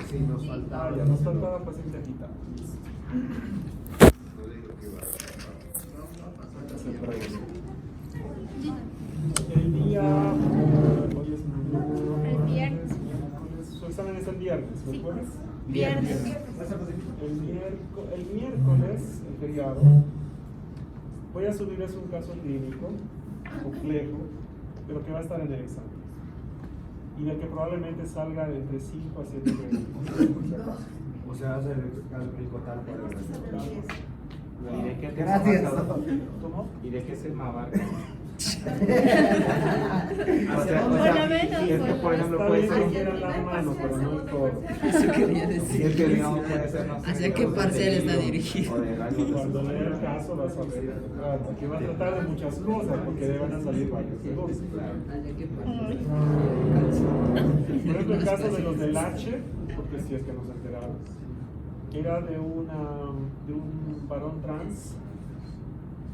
Sí, nos faltaba. Ya, nos faltaba paciente agitado. El día, hoy es El viernes. su examen es el viernes, ¿no Sí. jueves? Viernes. El miércoles, el feriado, voy a subirles un caso clínico complejo, pero que va a estar en el examen. Y del que probablemente salga de entre 5 a 7 preguntas, por si acaso. O sea, hace el caso clínico tal cual. ¿Y de qué Gracias. ¿Cómo? ¿Y de qué tema abarca? Por lo menos, es que, por ejemplo, Está puede bien ser que un... quieran la mano, pero no el todo. Eso quería Y decir. es que, digamos, puede ser, no sé, ¿Hacia qué de un parcial está contenido dirigido? o de algo de Cuando su- lea el caso vas a ver de qué trata, que va a tratar de muchas cosas, porque van a salir varios cosas. ¿Hacia qué parcial? Por ejemplo, el caso de los del H, porque si es que nos enteramos, era de un varón trans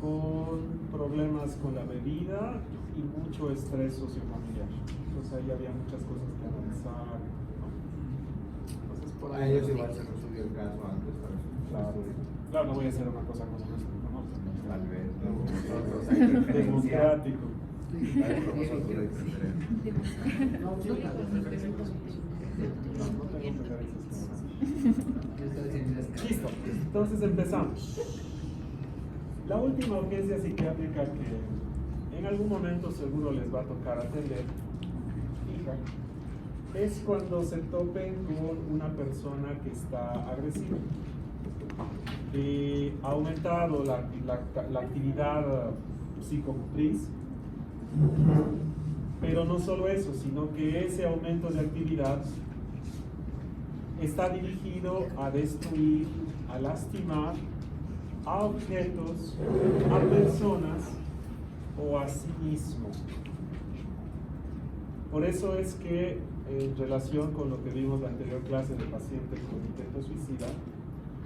con problemas con la bebida y mucho estrés sociofamiliar. Entonces ahí había muchas cosas que analizar, ¿no? Entonces por A ahí. ellos igual se resolvió el caso antes. Claro, no voy a hacer una cosa como esta, ¿no? Tal vez, no, nosotros hay que diferenciar. Democrático. Tal vez nosotros hay que diferenciar. No tengo preferencias. Listo, entonces empezamos. La última urgencia psiquiátrica que en algún momento seguro les va a tocar atender, fija, es cuando se topen con una persona que está agresiva. Ha aumentado la actividad psicomotriz, pero no solo eso, sino que ese aumento de actividad está dirigido a destruir, a lastimar a objetos, a personas o a sí mismo. Por eso es que en relación con lo que vimos en la anterior clase de pacientes con intento suicida,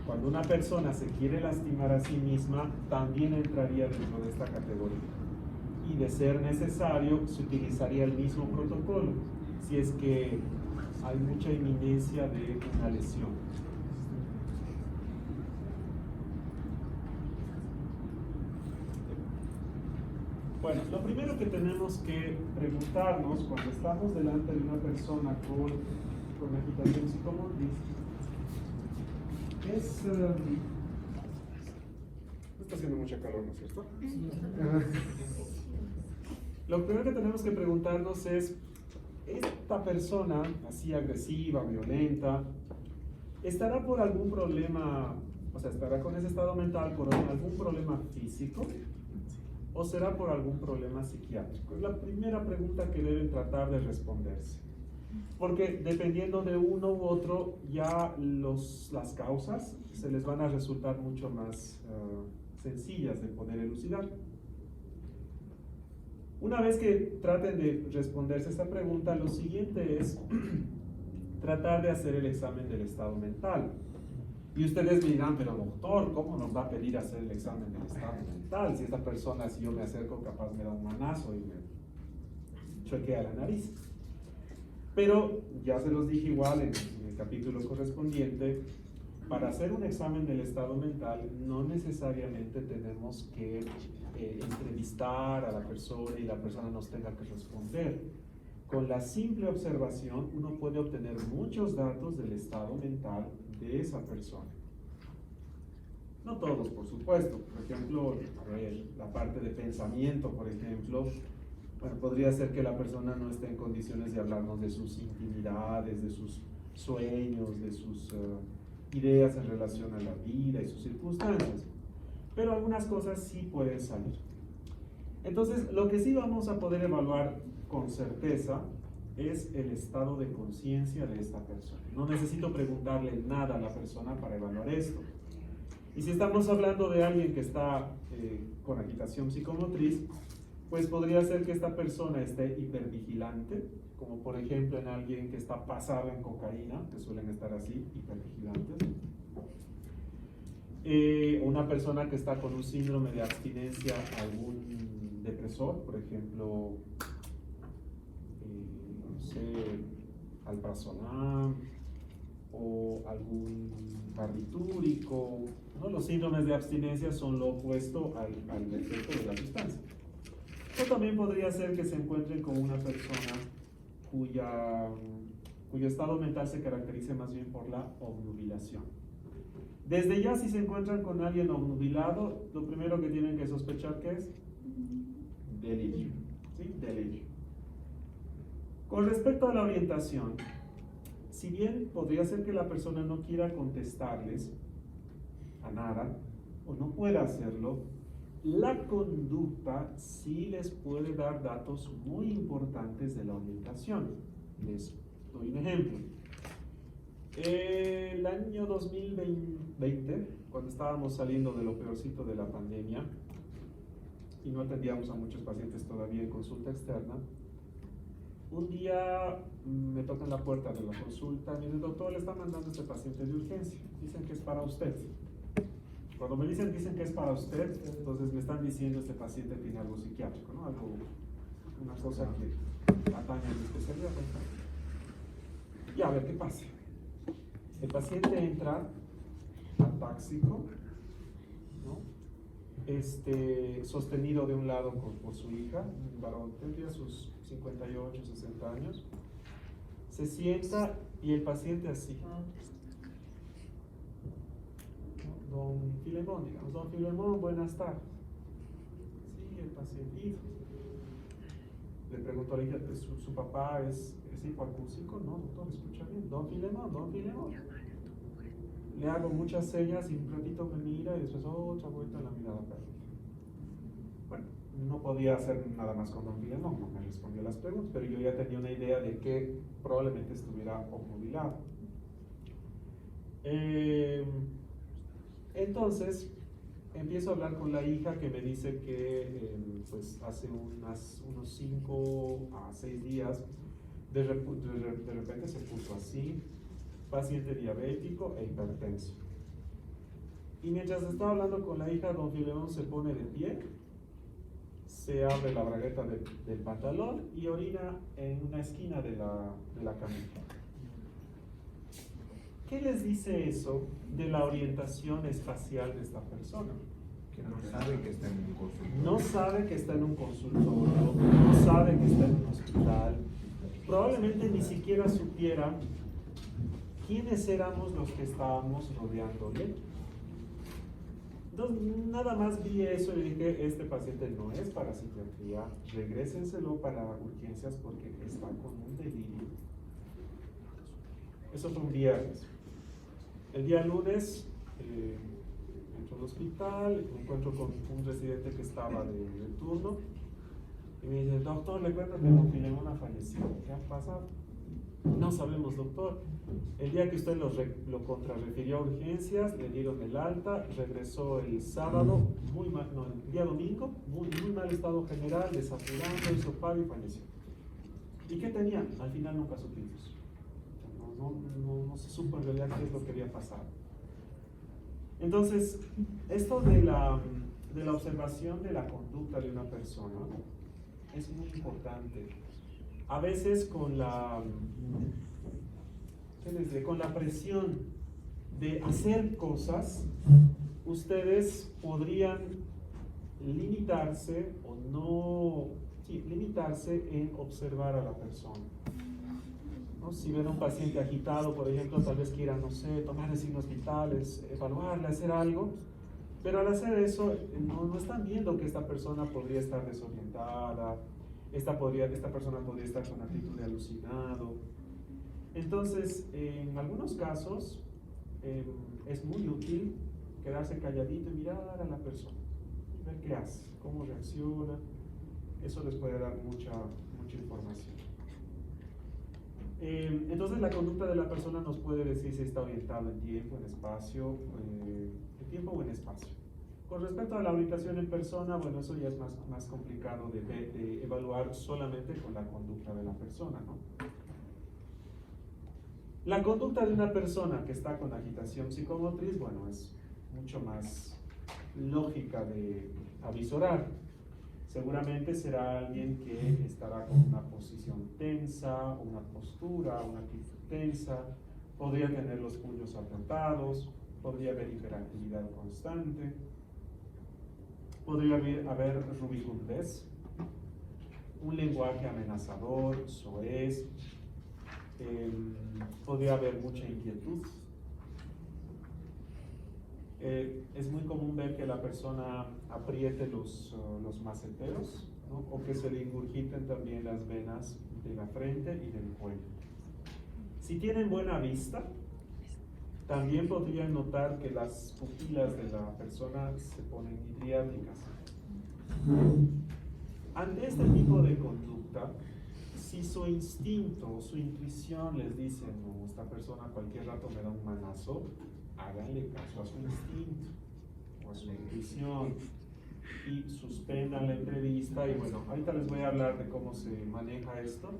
cuando una persona se quiere lastimar a sí misma, también entraría dentro de esta categoría. Y de ser necesario, se utilizaría el mismo protocolo, si es que hay mucha inminencia de una lesión. Bueno, lo primero que tenemos que preguntarnos cuando estamos delante de una persona con agitación psicomotriz es... está haciendo mucha calor, ¿no es cierto? Lo primero que tenemos que preguntarnos es, ¿esta persona así agresiva, violenta, estará por algún problema, o sea, estará con ese estado mental por algún problema físico? ¿O será por algún problema psiquiátrico? Es la primera pregunta que deben tratar de responderse. Porque dependiendo de uno u otro, ya las causas se les van a resultar mucho más sencillas de poder elucidar. Una vez que traten de responderse esta pregunta, lo siguiente es tratar de hacer el examen del estado mental. Y ustedes me dirán, pero doctor, ¿cómo nos va a pedir hacer el examen del estado mental? Si esta persona, si yo me acerco, capaz me da un manazo y me choquea la nariz. Pero ya se los dije igual en el capítulo correspondiente, para hacer un examen del estado mental no necesariamente tenemos que entrevistar a la persona y la persona nos tenga que responder. Con la simple observación uno puede obtener muchos datos del estado mental de esa persona. No todos, por supuesto. Por ejemplo, la parte de pensamiento, por ejemplo, bueno, podría ser que la persona no esté en condiciones de hablarnos de sus intimidades, de sus sueños, de sus ideas en relación a la vida y sus circunstancias. Pero algunas cosas sí pueden salir. Entonces, lo que sí vamos a poder evaluar con certeza es el estado de conciencia de esta persona. No necesito preguntarle nada a la persona para evaluar esto. Y si estamos hablando de alguien que está con agitación psicomotriz, pues podría ser que esta persona esté hipervigilante, como por ejemplo en alguien que está pasado en cocaína, que suelen estar así, hipervigilantes. Una persona que está con un síndrome de abstinencia a algún depresor, por ejemplo, no sé, alprazolam o algún barbitúrico, ¿no? Los síndromes de abstinencia son lo opuesto al efecto de la sustancia. O también podría ser que se encuentren con una persona cuyo estado mental se caracterice más bien por la obnubilación. Desde ya, si se encuentran con alguien obnubilado, lo primero que tienen que sospechar que es delirio. ¿Sí? Delirio. Con respecto a la orientación, si bien podría ser que la persona no quiera contestarles a nada o no pueda hacerlo, la conducta sí les puede dar datos muy importantes de la orientación. Les doy un ejemplo. El año 2020, cuando estábamos saliendo de lo peorcito de la pandemia y no atendíamos a muchos pacientes todavía en consulta externa, un día me tocan la puerta de la consulta y me dicen: doctor, le está mandando este paciente de urgencia, dicen que es para usted. Cuando me dicen que es para usted, entonces me están diciendo este paciente tiene algo psiquiátrico, ¿no? Una cosa que atañe a mi especialidad. Y a ver qué pasa. El paciente entra atáxico, ¿no? Sostenido de un lado por su hija, un varón, tendría sus 58, 60 años. Se sienta y el paciente así. Don Filemón, digamos: don Filemón, buenas tardes. Sí, el paciente. Le pregunto a la hija: ¿su papá es hipoacúsico? No, doctor, escucha bien. Don Filemón, don Filemón. Le hago muchas señas y un ratito me mira y después otra vuelta la mirada perdida. Bueno, no podía hacer nada más con don Filemón, no me respondió las preguntas, pero yo ya tenía una idea de que probablemente estuviera obnubilado. Entonces, empiezo a hablar con la hija, que me dice que pues hace unos 5 a 6 días de repente se puso así, paciente diabético e hipertenso. Y mientras estaba hablando con la hija, don Filemón se pone de pie, se abre la bragueta del pantalón y orina en una esquina de la camita. ¿Qué les dice eso de la orientación espacial de esta persona? Que no sabe que está en un consultorio. No sabe que está en un consultorio, no sabe que está en un hospital, probablemente ni siquiera supiera quiénes éramos los que estábamos rodeándole. Entonces, nada más vi eso y dije: este paciente no es para psiquiatría, regrésenselo para urgencias porque está con un delirio. Eso fue un viernes. El día lunes entro al hospital, me encuentro con un residente que estaba de turno y me dice: doctor, le cuento que don Filemón ha fallecido. ¿Qué ha pasado? No sabemos, doctor. El día que usted lo contrarrefirió a urgencias, le dieron el alta, regresó el sábado, el día domingo, muy mal estado general, desaturando, hizo paro y falleció. ¿Y qué tenía? Al final nunca supimos. No se supo en realidad qué es lo que había pasado. Entonces, esto de la observación de la conducta de una persona es muy importante. A veces con la presión de hacer cosas, ustedes podrían limitarse en observar a la persona. ¿No? Si ven a un paciente agitado, por ejemplo, tal vez quieran, no sé, tomar signos vitales, evaluarle, hacer algo, pero al hacer eso no están viendo que esta persona podría estar desorientada, esta persona podría estar con actitud de alucinado. Entonces, en algunos casos es muy útil quedarse calladito y mirar a la persona, ver qué hace, cómo reacciona. Eso les puede dar mucha información. Entonces, la conducta de la persona nos puede decir si está orientado en tiempo, en espacio, Con respecto a la orientación en persona, bueno, eso ya es más complicado de evaluar solamente con la conducta de la persona, ¿no? La conducta de una persona que está con agitación psicomotriz, bueno, es mucho más lógica de avisorar. Seguramente será alguien que estará con una posición tensa, una postura, una actitud tensa, podría tener los puños apretados, podría haber hiperactividad constante, podría haber rubicundez, un lenguaje amenazador, soez, podría haber mucha inquietud. Es muy común ver que la persona apriete los maceteros, ¿no? O que se le ingurgiten también las venas de la frente y del cuello. Si tienen buena vista, también podrían notar que las pupilas de la persona se ponen vidriáticas. Ante este tipo de conducta, si su instinto, su intuición les dice, no, esta persona a cualquier rato me da un manazo, háganle caso a su instinto o a su intuición y suspendan la entrevista. Y bueno, ahorita les voy a hablar de cómo se maneja esto,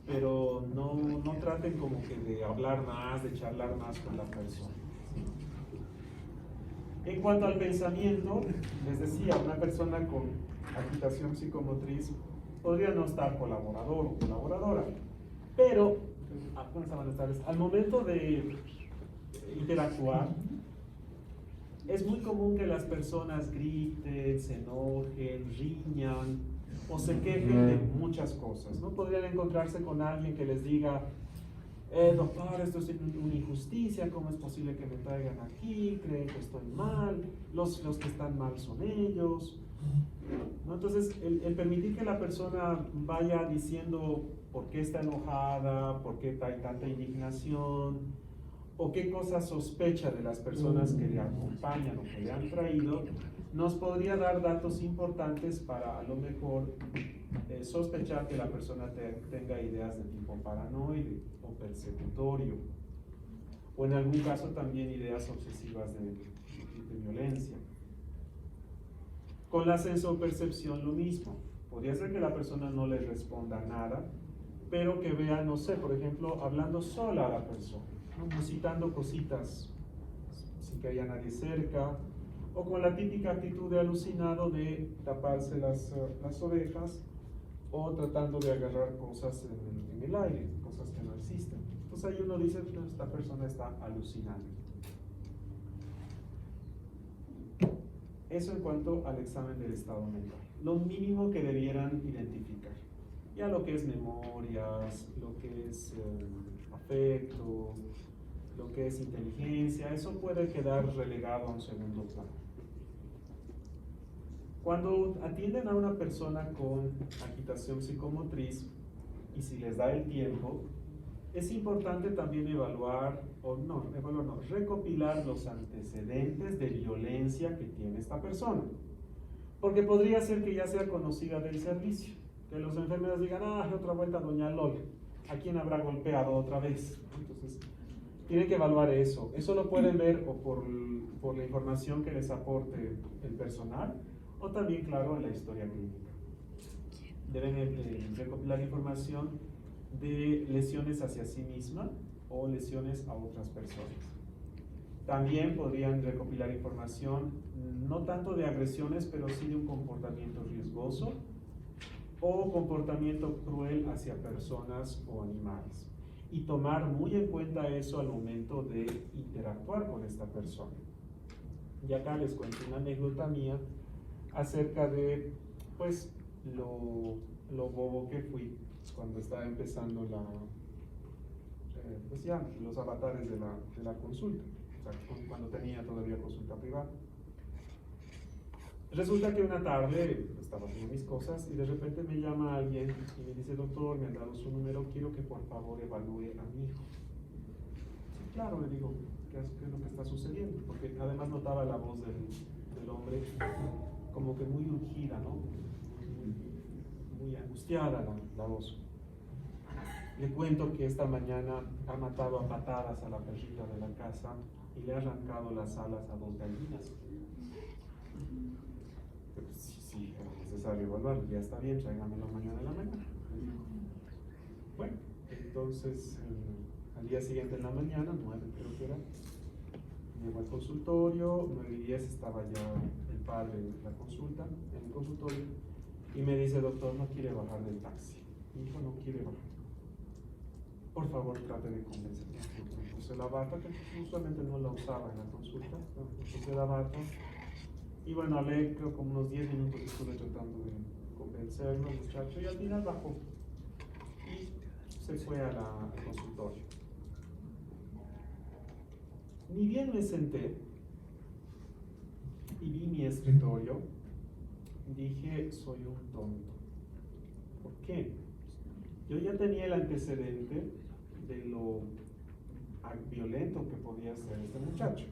pero no traten como que de hablar más, de charlar más con la persona. En cuanto al pensamiento, les decía, una persona con agitación psicomotriz podría no estar colaborador o colaboradora, pero al momento de interactuar, es muy común que las personas griten, se enojen, riñan o se quejen de muchas cosas, ¿no? Podrían encontrarse con alguien que les diga, doctor, esto es una injusticia, ¿cómo es posible que me traigan aquí? Creen que estoy mal, los que están mal son ellos, ¿no? Entonces, el permitir que la persona vaya diciendo por qué está enojada, por qué hay tanta indignación, o qué cosas sospecha de las personas que le acompañan o que le han traído, nos podría dar datos importantes para a lo mejor sospechar que la persona tenga ideas de tipo paranoide o persecutorio, o en algún caso también ideas obsesivas de violencia. Con la sensopercepción lo mismo. Podría ser que la persona no le responda nada, pero que vea, no sé, por ejemplo, hablando sola a la persona, ¿no? Musitando cositas sin que haya nadie cerca, o con la típica actitud de alucinado de taparse las orejas, o tratando de agarrar cosas en el aire, cosas que no existen. Entonces ahí uno dice, no, esta persona está alucinando. Eso en cuanto al examen del estado mental. Lo mínimo que debieran identificar. Ya lo que es memorias, lo que es afecto, lo que es inteligencia, eso puede quedar relegado a un segundo plano. Cuando atienden a una persona con agitación psicomotriz, y si les da el tiempo, es importante también recopilar los antecedentes de violencia que tiene esta persona. Porque podría ser que ya sea conocida del servicio, que los enfermeros digan, otra vuelta doña Lola, ¿a quién habrá golpeado otra vez? Entonces, tienen que evaluar eso. Eso lo pueden ver o por la información que les aporte el personal, o también, claro, en la historia clínica. Deben recopilar información de lesiones hacia sí misma o lesiones a otras personas. También podrían recopilar información, no tanto de agresiones, pero sí de un comportamiento riesgoso o comportamiento cruel hacia personas o animales. Y tomar muy en cuenta eso al momento de interactuar con esta persona. Y acá les cuento una anécdota mía acerca de, pues, lo bobo que fui cuando estaba empezando los avatares de la consulta, o sea, cuando tenía todavía consulta privada. Resulta que una tarde estaba haciendo mis cosas y de repente me llama alguien y me dice, doctor, me han dado su número, quiero que por favor evalúe a mi hijo. Sí, claro, le digo, ¿qué es lo que está sucediendo? Porque además notaba la voz del hombre como que muy urgida, ¿no? Muy angustiada la voz. Le cuento que esta mañana ha matado a patadas a la perrita de la casa y le ha arrancado las alas a 2 gallinas. Pero sí, era necesario evaluarlo, ya está bien, tráigamelo mañana en la mañana. Bueno, entonces al día siguiente en la mañana, 9 creo que era, llegó al consultorio, 9:10 estaba ya el padre en la consulta, en el consultorio, y me dice, doctor, no quiere bajar del taxi. Mi hijo no quiere bajar. por favor trate de convencerme. Me puse la bata, que usualmente no la usaba en la consulta, me puse la bata. Y bueno, hablé creo como unos 10 minutos, estuve tratando de convencerlo al muchacho y al final bajó. Y se fue al consultorio. Ni bien me senté y vi mi escritorio, dije, soy un tonto. ¿Por qué? Yo ya tenía el antecedente de lo violento que podía ser este muchacho.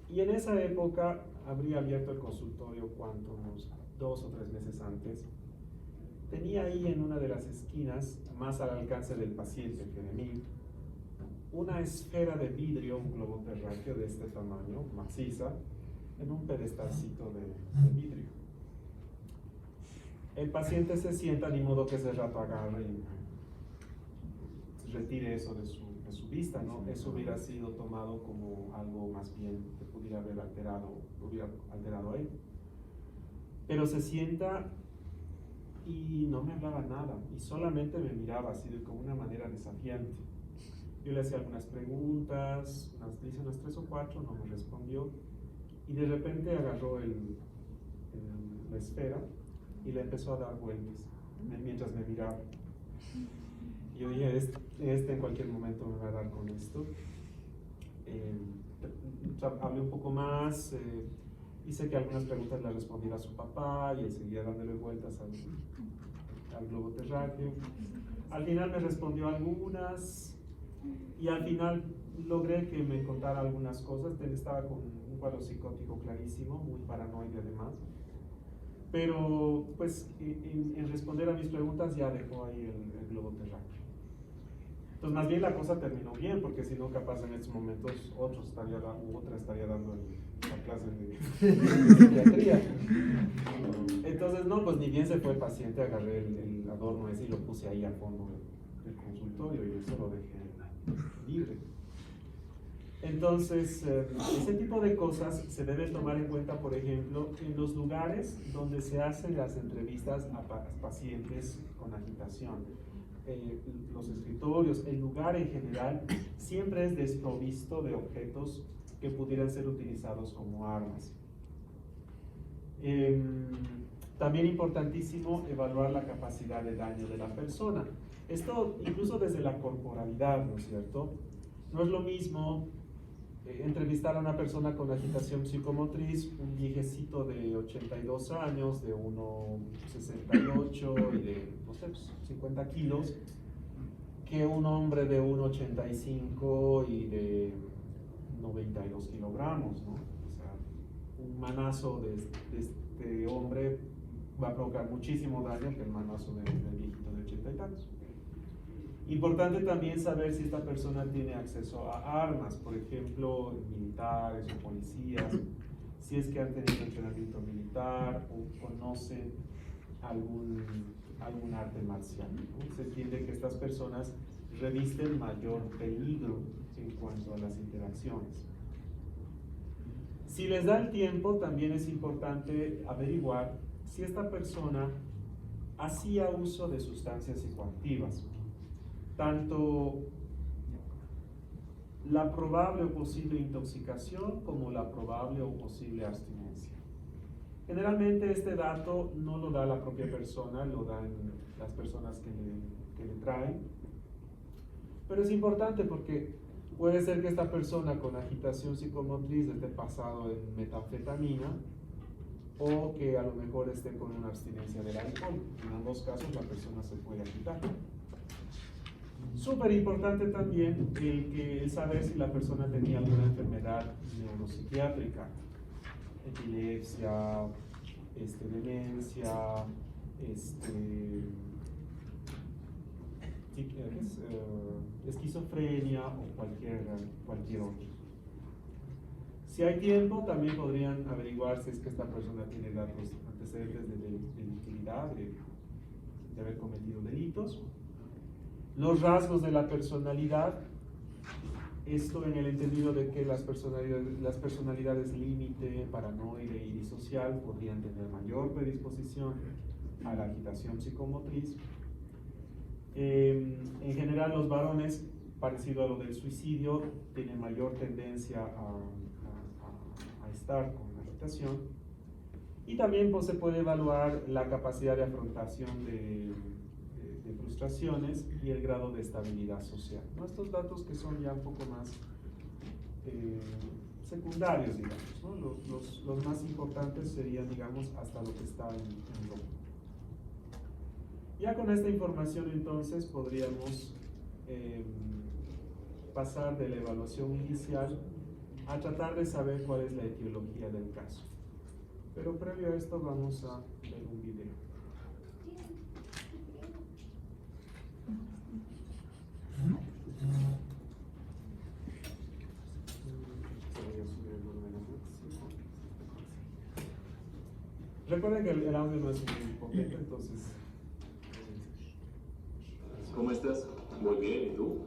Y en esa época habría abierto el consultorio, unos 2 o 3 meses antes. Tenía ahí en una de las esquinas, más al alcance del paciente que de mí, una esfera de vidrio, un globo terráqueo de este tamaño, maciza, en un pedestalcito de vidrio. El paciente se sienta, ni modo que ese rato agarre y retire eso de su vista, ¿no? Eso hubiera sido tomado como algo más bien que pudiera haber alterado a él. Pero se sienta y no me hablaba nada, y solamente me miraba así de como una manera desafiante. Yo le hacía algunas preguntas, le hice unas 3 o 4, no me respondió, y de repente agarró la esfera y le empezó a dar vueltas mientras me miraba. Y yo dije, este en cualquier momento me va a dar con esto. Hablé un poco más, hice que algunas preguntas le respondiera a su papá y él seguía dándole vueltas al globo terráqueo. Al final me respondió algunas y al final logré que me contara algunas cosas. Él estaba con un cuadro psicótico clarísimo, muy paranoide además. Pero pues en responder a mis preguntas ya dejó ahí el globo terráqueo. Entonces más bien la cosa terminó bien, porque si no capaz en estos momentos otra estaría dando la clase de psiquiatría. Entonces no, pues ni bien se fue el paciente, agarré el adorno ese y lo puse ahí al fondo del consultorio y eso lo dejé libre. Entonces, ese tipo de cosas se deben tomar en cuenta, por ejemplo, en los lugares donde se hacen las entrevistas a pacientes con agitación. Los escritorios, el lugar en general, siempre es desprovisto de objetos que pudieran ser utilizados como armas. También importantísimo evaluar la capacidad de daño de la persona. Esto incluso desde la corporalidad, ¿no es cierto? No es lo mismo entrevistar a una persona con agitación psicomotriz, un viejecito de 82 años, de 1,68 y de, no sé, 50 kilos, que un hombre de 1,85 y de 92 kilogramos, ¿no? O sea, un manazo de este hombre va a provocar muchísimo daño que el manazo del viejito de 80 y tantos. Importante también saber si esta persona tiene acceso a armas, por ejemplo, militares o policías, si es que han tenido entrenamiento militar o conocen algún arte marcial, ¿no? Se entiende que estas personas revisten mayor peligro en cuanto a las interacciones. Si les da el tiempo, también es importante averiguar si esta persona hacía uso de sustancias psicoactivas. Tanto la probable o posible intoxicación como la probable o posible abstinencia. Generalmente este dato no lo da la propia persona, lo dan las personas que le traen, pero es importante porque puede ser que esta persona con agitación psicomotriz esté pasado en metanfetamina o que a lo mejor esté con una abstinencia del alcohol. En ambos casos la persona se puede agitar. Súper importante también el saber si la persona tenía alguna enfermedad neuropsiquiátrica, epilepsia, demencia, esquizofrenia o cualquier otro. Si hay tiempo, también podrían averiguar si es que esta persona tiene datos antecedentes de delictividad, de haber cometido delitos. Los rasgos de la personalidad, esto en el entendido de que las personalidades límite, paranoide y disocial podrían tener mayor predisposición a la agitación psicomotriz. En general, los varones, parecido a lo del suicidio, tienen mayor tendencia a estar con agitación. Y también pues, se puede evaluar la capacidad de afrontación de frustraciones y el grado de estabilidad social, ¿no? Estos datos que son ya un poco más secundarios, digamos, ¿no? Los más importantes serían, digamos, hasta lo que está en rojo. Ya con esta información entonces podríamos pasar de la evaluación inicial a tratar de saber cuál es la etiología del caso. Pero previo a esto vamos a ver un video. Recuerden que el audio no es muy potente, entonces... ¿Cómo estás? Muy bien, ¿y tú?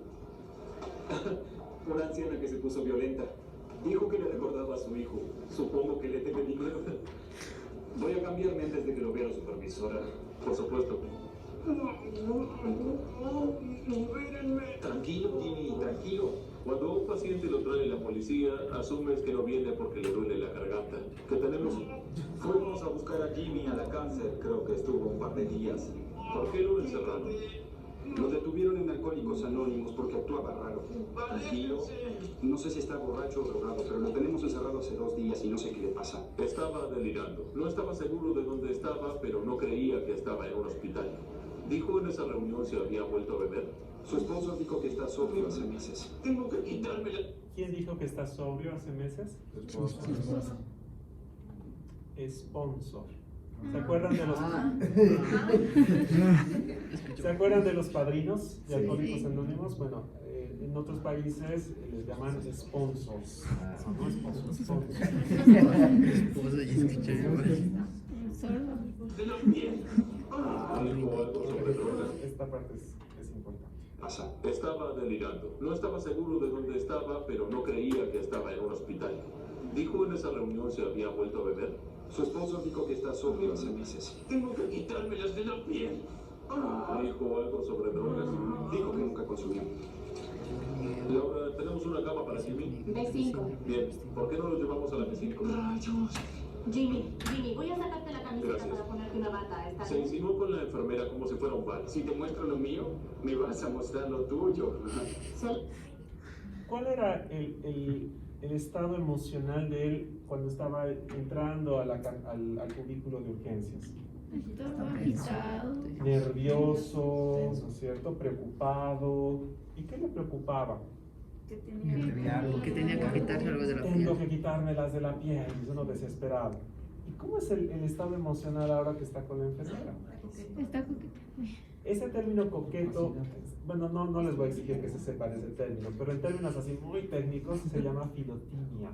Una anciana que se puso violenta. Dijo que le recordaba a su hijo. Supongo que le debe dinero. Voy a cambiarme antes de que lo vea la supervisora. Por supuesto. Tranquilo, Jimmy, tranquilo. Cuando un paciente lo trae la policía, asumes que no viene porque le duele la garganta. ¿Qué tenemos? Fuimos a buscar a Jimmy a la cáncer, creo que estuvo un par de días. ¿Por qué lo encerraron? Lo detuvieron en Alcohólicos Anónimos porque actuaba raro. Tranquilo. No sé si está borracho o drogado, pero lo tenemos encerrado hace 2 días y no sé qué le pasa. Estaba delirando. No estaba seguro de dónde estaba, pero no creía que estaba en un hospital. Dijo en esa reunión si había vuelto a beber. Su esposo dijo que está sobrio hace meses. Tengo que quitármela. ¿Quién dijo que está sobrio hace meses? Sponsor. ¿Se acuerdan de los ¿Se acuerdan de los padrinos de Alcohólicos Anónimos? Bueno, en otros países les llaman sponsors. No sponsors, sponsors. Dijo algo sobre drogas. Esta parte es importante. Pasa. Estaba delirando. No estaba seguro de dónde estaba, pero no creía que estaba en un hospital. Dijo en esa reunión si había vuelto a beber. Su esposo dijo que está sobrio hace meses. Tengo que quitármelas de la piel. Dijo algo sobre drogas. Dijo que nunca consumió. Laura, tenemos una cama para Jimmy. B5. Bien, ¿por qué no lo llevamos a la B5? Jimmy, voy a sacarte la camiseta Gracias. para ponerte una bata, ¿está Se bien? insinuó con la enfermera como si fuera un bar. Si te muestro lo mío, me vas a mostrar lo tuyo. ¿Cuál era el estado emocional de él cuando estaba entrando al cubículo de urgencias? Estaba agitado. Nervioso, ¿no es cierto? Preocupado. ¿Y qué le preocupaba? Que tenía Que tenía que quitarse algo de la Tengo piel. que quitarme las de la piel, es uno desesperado. ¿Y cómo es el estado emocional ahora que está con la enfermera? Está coqueto. Ese término coqueto, bueno, no les voy a exigir que se sepan ese término, pero en términos así muy técnicos se llama filotimia.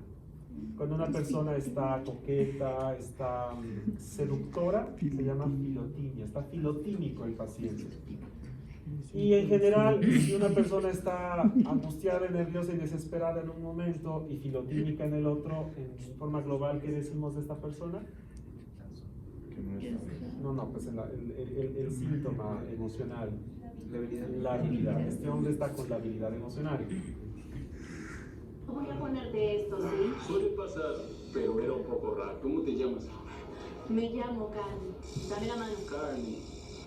Cuando una persona está coqueta, está seductora, se llama filotimia, está filotímico el paciente. Y en general, si una persona está angustiada, nerviosa y desesperada en un momento y filotímica en el otro, en forma global, ¿qué decimos de esta persona? No, pues el síntoma emocional, la habilidad. Este hombre está con la habilidad emocional. Voy a ponerte esto, ¿sí? Suele pasar, pero era un poco raro. ¿Cómo te llamas? Me llamo Carly. Dame la mano. Carly.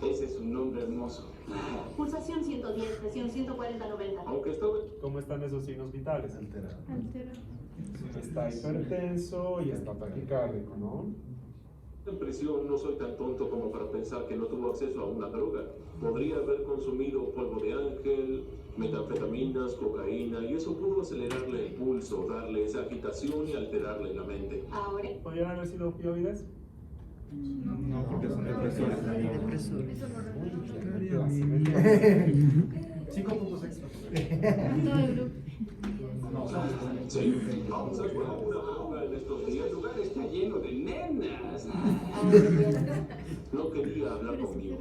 Ese es un nombre hermoso. Pulsación 110, presión 140-90. Aunque estaba ¿Cómo están esos signos vitales? Alterado. Está hipertenso y está taquicárdico, ¿no? en prisión, no soy tan tonto como para pensar que no tuvo acceso a una droga. Podría haber consumido polvo de ángel, metanfetaminas, cocaína, y eso pudo acelerarle el pulso, darle esa agitación y alterarle la mente. Ahora, ¿Podrían haber sido opioides? No, porque son depresores. Depresores. Muy bien. 5 puntos extra. Todo el grupo. Sí, vamos a probar una droga en estos días. El lugar está lleno de nenas. No quería hablar conmigo.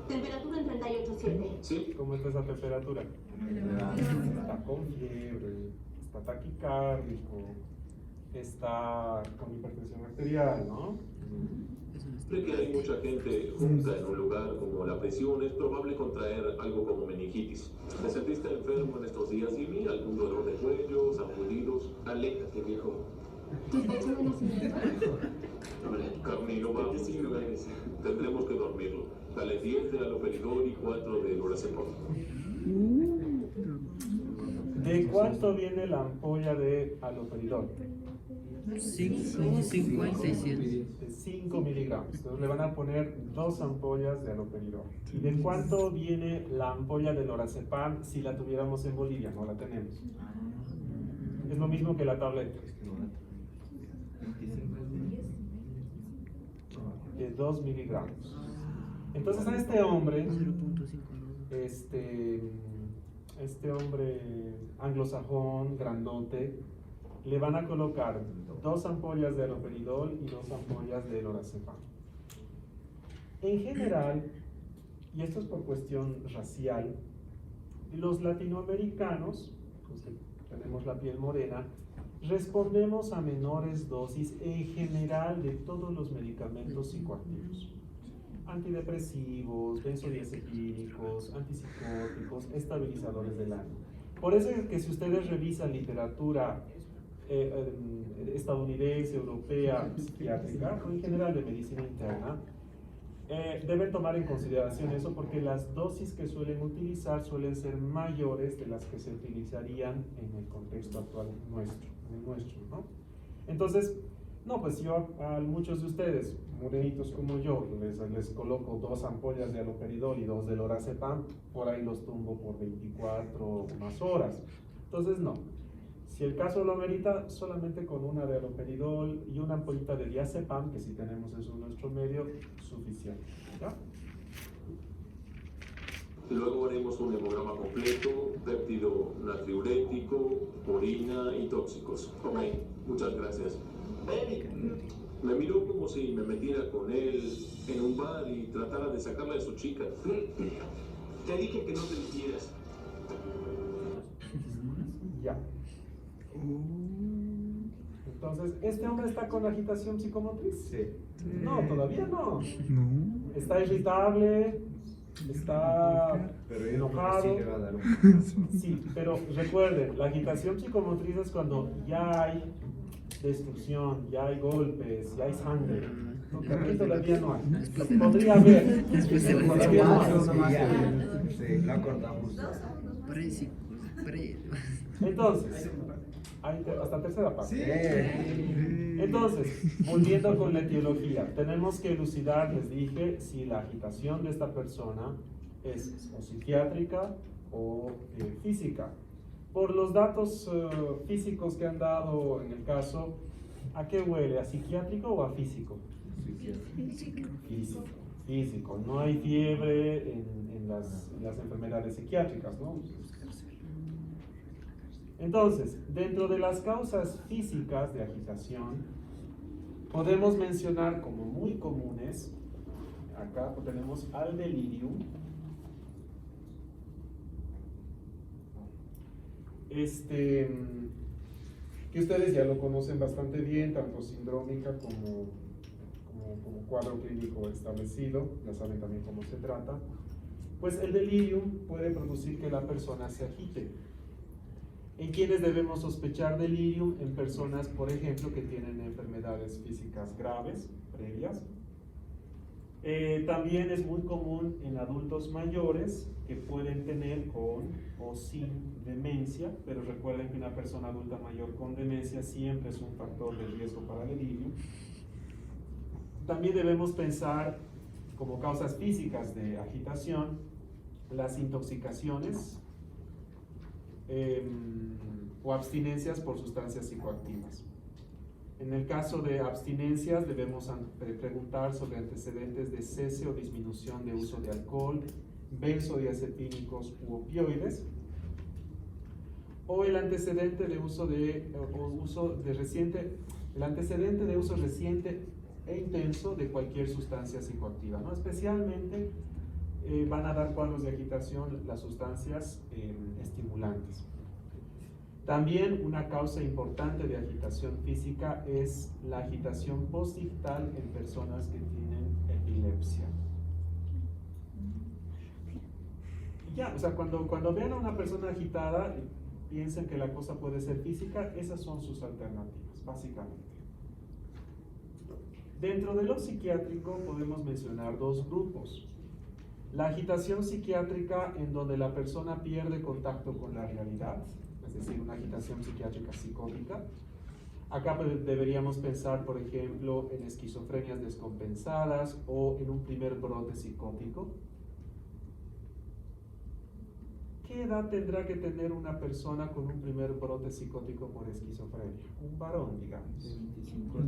temperatura en 38.7. Sí, ¿Cómo está esa temperatura? Está con fiebre, está taquicárdico, está con hipertensión arterial, ¿no? Siempre que hay mucha gente junta en un lugar como la prisión, es probable contraer algo como meningitis. ¿Te sentiste enfermo en estos días, Jimmy? ¿Algún dolor de cuello, zambullidos? Aléjate, viejo. ¿Tu fecha de nacimiento? Carnilo, vamos. Tendremos que dormirlo. Dale 10 de haloperidol y 4 de lorazepam. ¿De cuánto viene la ampolla de haloperidol? 5, 5 y 600. De 5 miligramos. Entonces le van a poner 2 ampollas de haloperidol. ¿Y de cuánto viene la ampolla de lorazepam si la tuviéramos en Bolivia? No la tenemos. Es lo mismo que la tableta. De 2 miligramos. Entonces a este hombre, 0.5. este hombre anglosajón, grandote, le van a colocar 2 ampollas de haloperidol y 2 ampollas de lorazepam. En general, y esto es por cuestión racial, los latinoamericanos, los que tenemos la piel morena, respondemos a menores dosis en general de todos los medicamentos psicoactivos. Antidepresivos, benzodiazepínicos, antipsicóticos, estabilizadores del ánimo. Por eso es que si ustedes revisan literatura estadounidense, europea, psiquiátrica, o en general de medicina interna, deben tomar en consideración eso porque las dosis que suelen utilizar suelen ser mayores de las que se utilizarían en el contexto actual nuestro, ¿no? Entonces, no, pues yo a muchos de ustedes, morenitos como yo, les coloco 2 ampollas de haloperidol y 2 de lorazepam, por ahí los tumbo por 24 o más horas. Entonces, no. Si el caso lo amerita, solamente con una de haloperidol y una ampollita de diazepam, que si tenemos eso en nuestro medio, suficiente. ¿Ya? Luego haremos un hemograma completo, péptido natriurético, orina y tóxicos. Ok, muchas gracias. Eric, me miró como si me metiera con él en un bar y tratara de sacarla de su chica. Te dije que no te metieras. Ya. Entonces, ¿este hombre está con agitación psicomotriz? Sí. No, todavía no. Está irritable, está Pero yo enojado. creo que sí le va a dar un... Sí, pero recuerden, la agitación psicomotriz es cuando ya hay destrucción, ya hay golpes, ya hay sangre. Aquí todavía no hay. Podría haber. Después de la Todavía no hay. Sí, la cortamos. Por ahí sí. Por ahí. Entonces, hasta tercera parte. Sí. Entonces, volviendo con la etiología, tenemos que elucidar, les dije, si la agitación de esta persona es o psiquiátrica o física. Por los datos físicos que han dado en el caso, ¿a qué huele? ¿A psiquiátrico o a físico? Físico. No hay fiebre en las enfermedades psiquiátricas, ¿no? Entonces, dentro de las causas físicas de agitación, podemos mencionar como muy comunes, acá tenemos al delirium, que ustedes ya lo conocen bastante bien, tanto sindrómica como cuadro clínico establecido, ya saben también cómo se trata. Pues el delirium puede producir que la persona se agite. ¿En quiénes debemos sospechar delirium? En personas, por ejemplo, que tienen enfermedades físicas graves, previas. También es muy común en adultos mayores que pueden tener con o sin demencia, pero recuerden que una persona adulta mayor con demencia siempre es un factor de riesgo para el delirium. También debemos pensar como causas físicas de agitación las intoxicaciones o abstinencias por sustancias psicoactivas. En el caso de abstinencias debemos preguntar sobre antecedentes de cese o disminución de uso de alcohol, benzodiazepínicos u opioides, o el antecedente de uso reciente e intenso de cualquier sustancia psicoactiva, ¿no? Especialmente van a dar cuadros de agitación las sustancias estimulantes. También una causa importante de agitación física es la agitación postdictal en personas que tienen epilepsia. Y ya, o sea, cuando vean a una persona agitada, piensen que la cosa puede ser física, esas son sus alternativas, básicamente. Dentro de lo psiquiátrico podemos mencionar dos grupos. La agitación psiquiátrica, en donde la persona pierde contacto con la realidad, es decir, una agitación psiquiátrica psicótica. Acá deberíamos pensar, por ejemplo, en esquizofrenias descompensadas o en un primer brote psicótico. ¿Qué edad tendrá que tener una persona con un primer brote psicótico por esquizofrenia? Un varón, digamos. 25.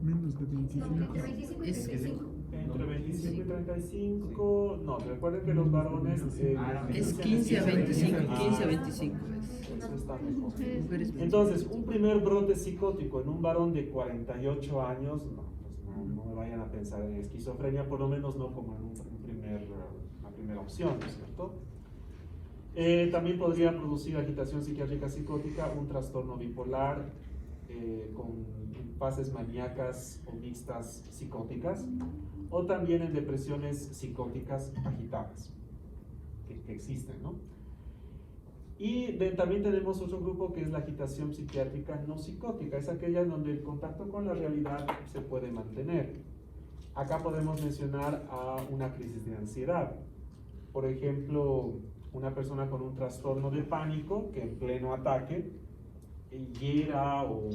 Menos de 25. Entre 25 y 35. Entre 25 y 35, no, recuerden que los varones... Es 15 a 25, 15 a 25. Eso está mejor. Mujeres, Entonces, un primer brote psicótico en un varón de 48 años, no me vayan a pensar en esquizofrenia, por lo menos no como en una primera opción, ¿no es cierto? También podría producir agitación psiquiátrica psicótica, un trastorno bipolar con fases maníacas o mixtas psicóticas, o también en depresiones psicóticas agitadas, que existen, ¿no? Y también tenemos otro grupo que es la agitación psiquiátrica no psicótica, es aquella donde el contacto con la realidad se puede mantener. Acá podemos mencionar a una crisis de ansiedad. Por ejemplo, una persona con un trastorno de pánico que en pleno ataque hiera o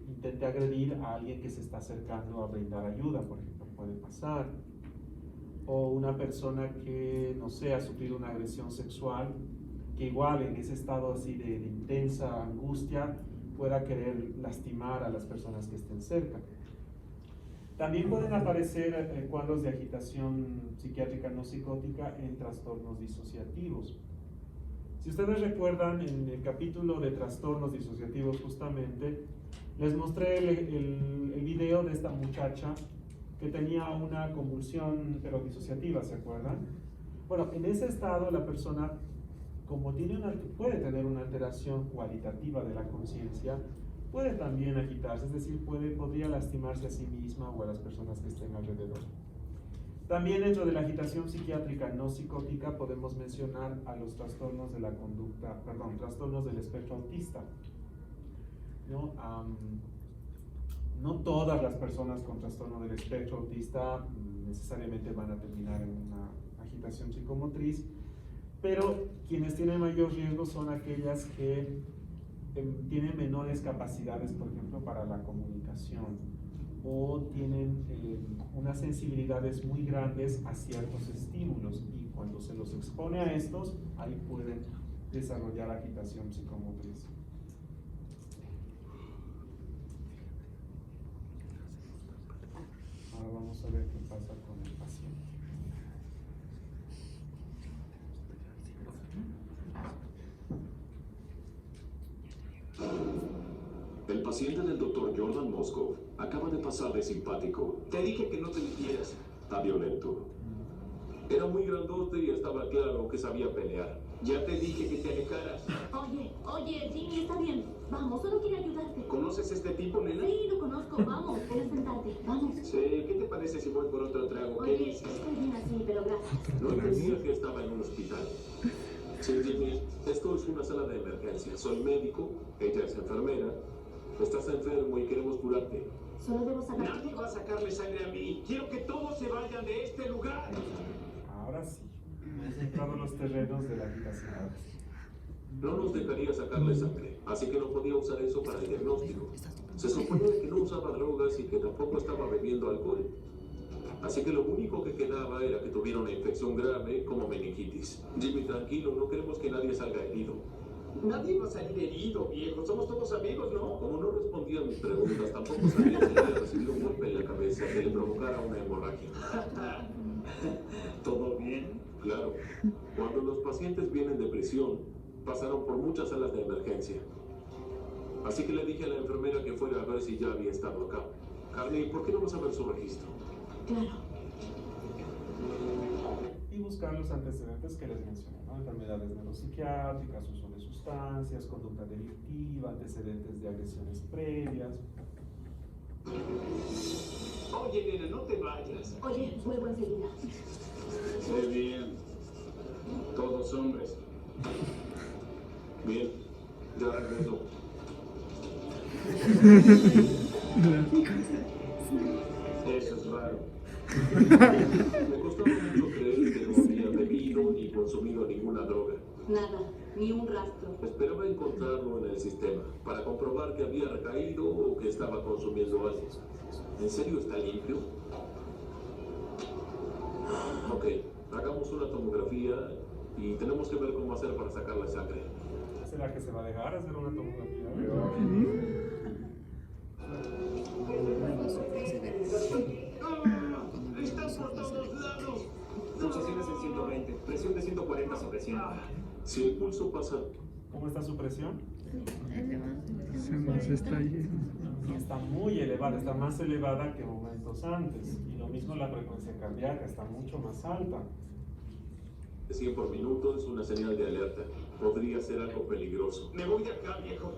intente agredir a alguien que se está acercando a brindar ayuda, por ejemplo, puede pasar. O una persona que, no sé, ha sufrido una agresión sexual, que igual en ese estado así de intensa angustia pueda querer lastimar a las personas que estén cerca. También pueden aparecer cuadros de agitación psiquiátrica no psicótica en trastornos disociativos. Si ustedes recuerdan, en el capítulo de trastornos disociativos justamente, les mostré el video de esta muchacha que tenía una convulsión pero disociativa, ¿se acuerdan? Bueno, en ese estado la persona, como puede tener una alteración cualitativa de la conciencia, puede también agitarse, es decir, podría lastimarse a sí misma o a las personas que estén alrededor. También dentro de la agitación psiquiátrica no psicótica podemos mencionar a los trastornos de la conducta, trastornos del espectro autista. No todas las personas con trastorno del espectro autista necesariamente van a terminar en una agitación psicomotriz, pero quienes tienen mayor riesgo son aquellas que tienen menores capacidades, por ejemplo, para la comunicación, o tienen unas sensibilidades muy grandes a ciertos estímulos, y cuando se los expone a estos, ahí pueden desarrollar agitación psicomotriz. Ahora vamos a ver qué pasa con el paciente. El paciente del Dr. Jordan Moscow acaba de pasar de simpático. Te dije que no te metieras. A violento. Era muy grandote y estaba claro que sabía pelear. Ya te dije que te alejaras. Oye, Jimmy, está bien. Vamos, solo quiero ayudarte. ¿Conoces a este tipo, nena? Sí, lo conozco. Vamos, puedes sentarte. Vamos. Sí, ¿qué te parece si voy por otro trago? ¿Qué Oye, dices? estoy bien así, pero gracias. No entendía que estaba en un hospital. Sí, Jimmy, esto es una sala de emergencia. Soy médico, ella es enfermera. Estás enfermo y queremos curarte. Solo debo sacar. Nadie va a sacarle sangre a mí. Quiero que todos se vayan de este lugar. Ahora sí, hemos entrado en los terrenos de la agitación. No nos dejaría sacarle sangre, así que no podía usar eso para el diagnóstico. Se suponía que no usaba drogas y que tampoco estaba bebiendo alcohol. Así que lo único que quedaba era que tuviera una infección grave como meningitis. Jimmy, tranquilo, no queremos que nadie salga herido. Nadie va a salir herido, viejo. Somos todos amigos, ¿no? Como no respondía a mis preguntas, tampoco sabía si había recibido un golpe en la cabeza que le provocara una hemorragia. ¿Todo bien? Claro, cuando los pacientes vienen de prisión, pasaron por muchas salas de emergencia. Así que le dije a la enfermera que fuera a ver si ya había estado acá. Carly, ¿por qué no vas a ver su registro? Claro. Y buscar los antecedentes que les mencioné, ¿no? Enfermedades neuropsiquiátricas, uso de sustancias, conducta delictiva, antecedentes de agresiones previas. Oye, nena, no te vayas. Oye, vuelvo enseguida. Muy bien. Todos hombres. Bien, ya regreso. Eso es raro. Me costó mucho creer que no había bebido ni consumido ninguna droga. Nada, ni un rastro. Esperaba encontrarlo en el sistema para comprobar que había recaído o que estaba consumiendo algo. ¿En serio está limpio? Ok, hagamos una tomografía y tenemos que ver cómo hacer para sacar la sangre. ¿Será que se va a dejar hacer una tomografía? ¡Está por todos lados! Pulsaciones en 120, presión de 140 sobre 100. Si el pulso pasa... ¿Cómo está su presión? Se nos está yendo. Está muy elevada, está más elevada que momentos antes. Y lo mismo la frecuencia cardíaca, está mucho más alta. 100 por minuto es una señal de alerta. Podría ser algo peligroso. Me voy de acá, viejo.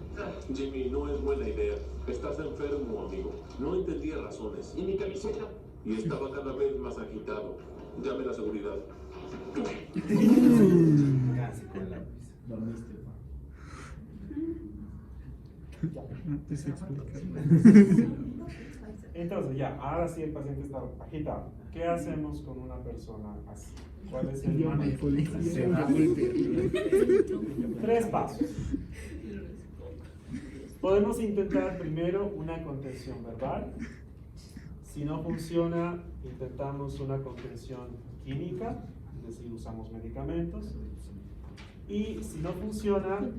Jimmy, no es buena idea. Estás enfermo, amigo. No entendía razones. ¿Y mi camiseta? Y estaba cada vez más agitado. Llame a la seguridad. Casi con la prisa. Dormiste, pa. Antes de explicar. Entonces ya, ahora sí el paciente está agitado. ¿Qué hacemos con una persona así? ¿Cuál es el Llama al manejo? policía. 3 pasos. Podemos intentar primero una contención verbal. Si no funciona, intentamos una contención química, es decir, usamos medicamentos. Y si no funciona,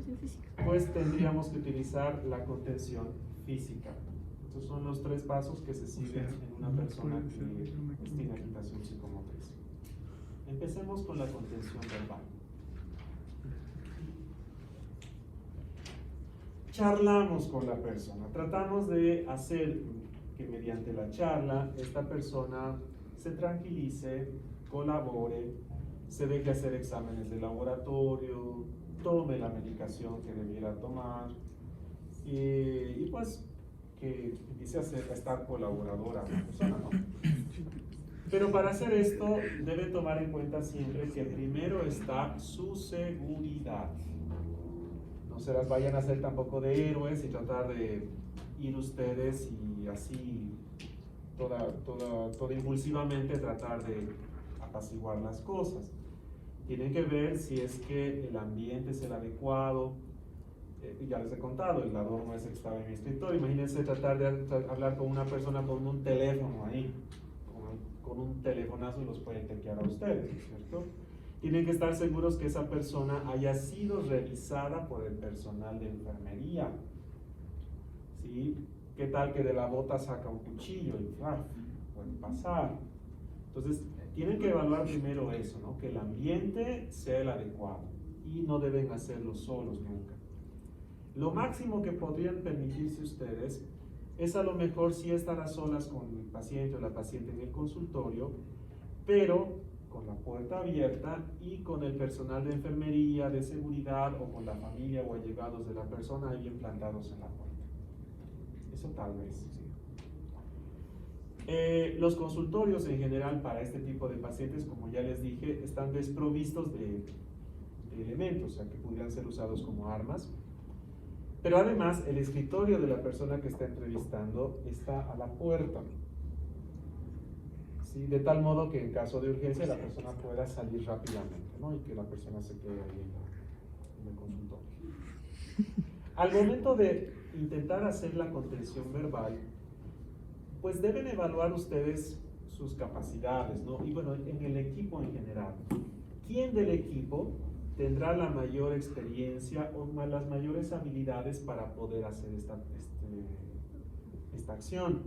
pues tendríamos que utilizar la contención física. Estos son los 3 pasos que se siguen en una persona que tiene agitación psicomotriz. Empecemos con la contención verbal. Charlamos con la persona, tratamos de hacer que mediante la charla esta persona se tranquilice, colabore, se deje hacer exámenes de laboratorio, tome la medicación que debiera tomar y pues que empiece a estar colaboradora la persona, ¿no? Pero para hacer esto debe tomar en cuenta siempre que primero está su seguridad. No se las vayan a hacer tampoco de héroes y tratar de ir ustedes y así toda impulsivamente tratar de apaciguar las cosas. Tienen que ver si es que el ambiente es el adecuado. Ya les he contado, el adorno ese que estaba en mi escritorio. Imagínense tratar de hablar con una persona con un teléfono ahí. Con un telefonazo los pueden tequear a ustedes, ¿cierto? Tienen que estar seguros que esa persona haya sido revisada por el personal de enfermería. ¿Sí? ¿Qué tal que de la bota saca un cuchillo y puede pasar? Entonces, tienen que evaluar primero eso, ¿no? Que el ambiente sea el adecuado y no deben hacerlo solos nunca. Lo máximo que podrían permitirse ustedes es a lo mejor sí estar a solas con el paciente o la paciente en el consultorio, pero con la puerta abierta y con el personal de enfermería, de seguridad o con la familia o allegados de la persona ahí bien plantados en la puerta. Eso tal vez, sí. Los consultorios en general para este tipo de pacientes, como ya les dije, están desprovistos de elementos, o sea, que pudieran ser usados como armas. Pero además, el escritorio de la persona que está entrevistando está a la puerta. ¿Sí? De tal modo que en caso de urgencia la persona pueda salir rápidamente, ¿no? Y que la persona se quede ahí en el consultorio. Al momento de intentar hacer la contención verbal, pues deben evaluar ustedes sus capacidades, ¿no? Y bueno, en el equipo en general. ¿Quién del equipo tendrá la mayor experiencia o las mayores habilidades para poder hacer esta acción?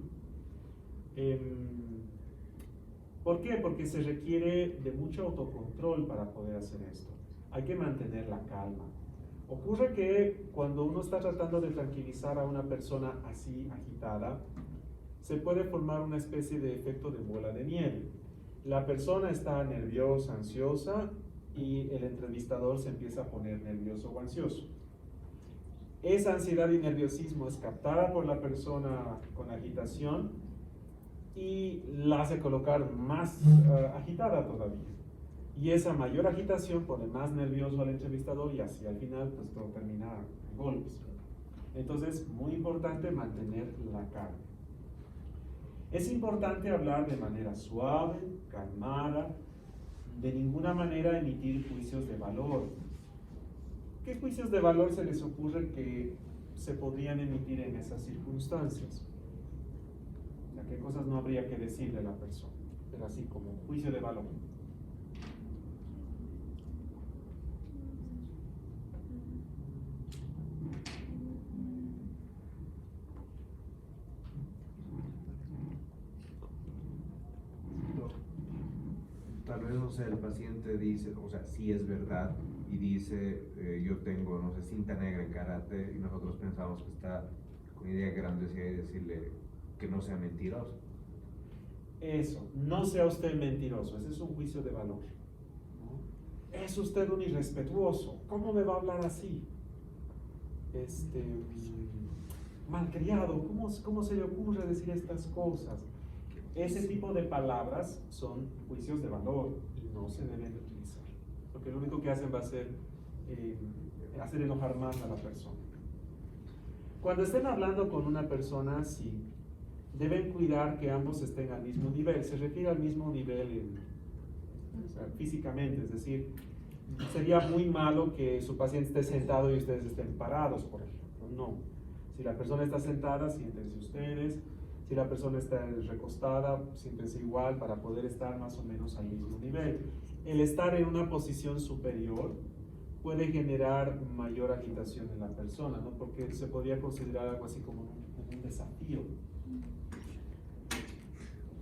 ¿Por qué? Porque se requiere de mucho autocontrol para poder hacer esto. Hay que mantener la calma. Ocurre que cuando uno está tratando de tranquilizar a una persona así agitada, se puede formar una especie de efecto de bola de nieve. La persona está nerviosa, ansiosa, y el entrevistador se empieza a poner nervioso o ansioso. Esa ansiedad y nerviosismo es captada por la persona con agitación y la hace colocar más agitada todavía. Y esa mayor agitación pone más nervioso al entrevistador y así al final pues todo termina en golpes. Entonces, muy importante mantener la calma. Es importante hablar de manera suave, calmada, de ninguna manera emitir juicios de valor. ¿Qué juicios de valor se les ocurre que se podrían emitir en esas circunstancias? O sea, ¿qué cosas no habría que decirle a la persona? Pero así como juicio de valor. Tal vez, no sé, el paciente dice, o sea, sí es verdad, y dice, yo tengo, no sé, cinta negra en karate, y nosotros pensamos que está con idea grandecida y decirle que no sea mentiroso. Eso, no sea usted mentiroso, ese es un juicio de valor, ¿no? Es usted un irrespetuoso, ¿cómo me va a hablar así? Malcriado, ¿cómo se le ocurre decir estas cosas? Ese tipo de palabras son juicios de valor y no se deben de utilizar, porque lo único que hacen va a ser hacer enojar más a la persona. Cuando estén hablando con una persona así, deben cuidar que ambos estén al mismo nivel. Se refiere al mismo nivel o sea, físicamente, es decir, sería muy malo que su paciente esté sentado y ustedes estén parados, por ejemplo. No. Si la persona está sentada, siéntense ustedes. Si la persona está recostada, siéntense igual para poder estar más o menos al mismo nivel. El estar en una posición superior puede generar mayor agitación en la persona, ¿no? Porque se podría considerar algo así como un desafío.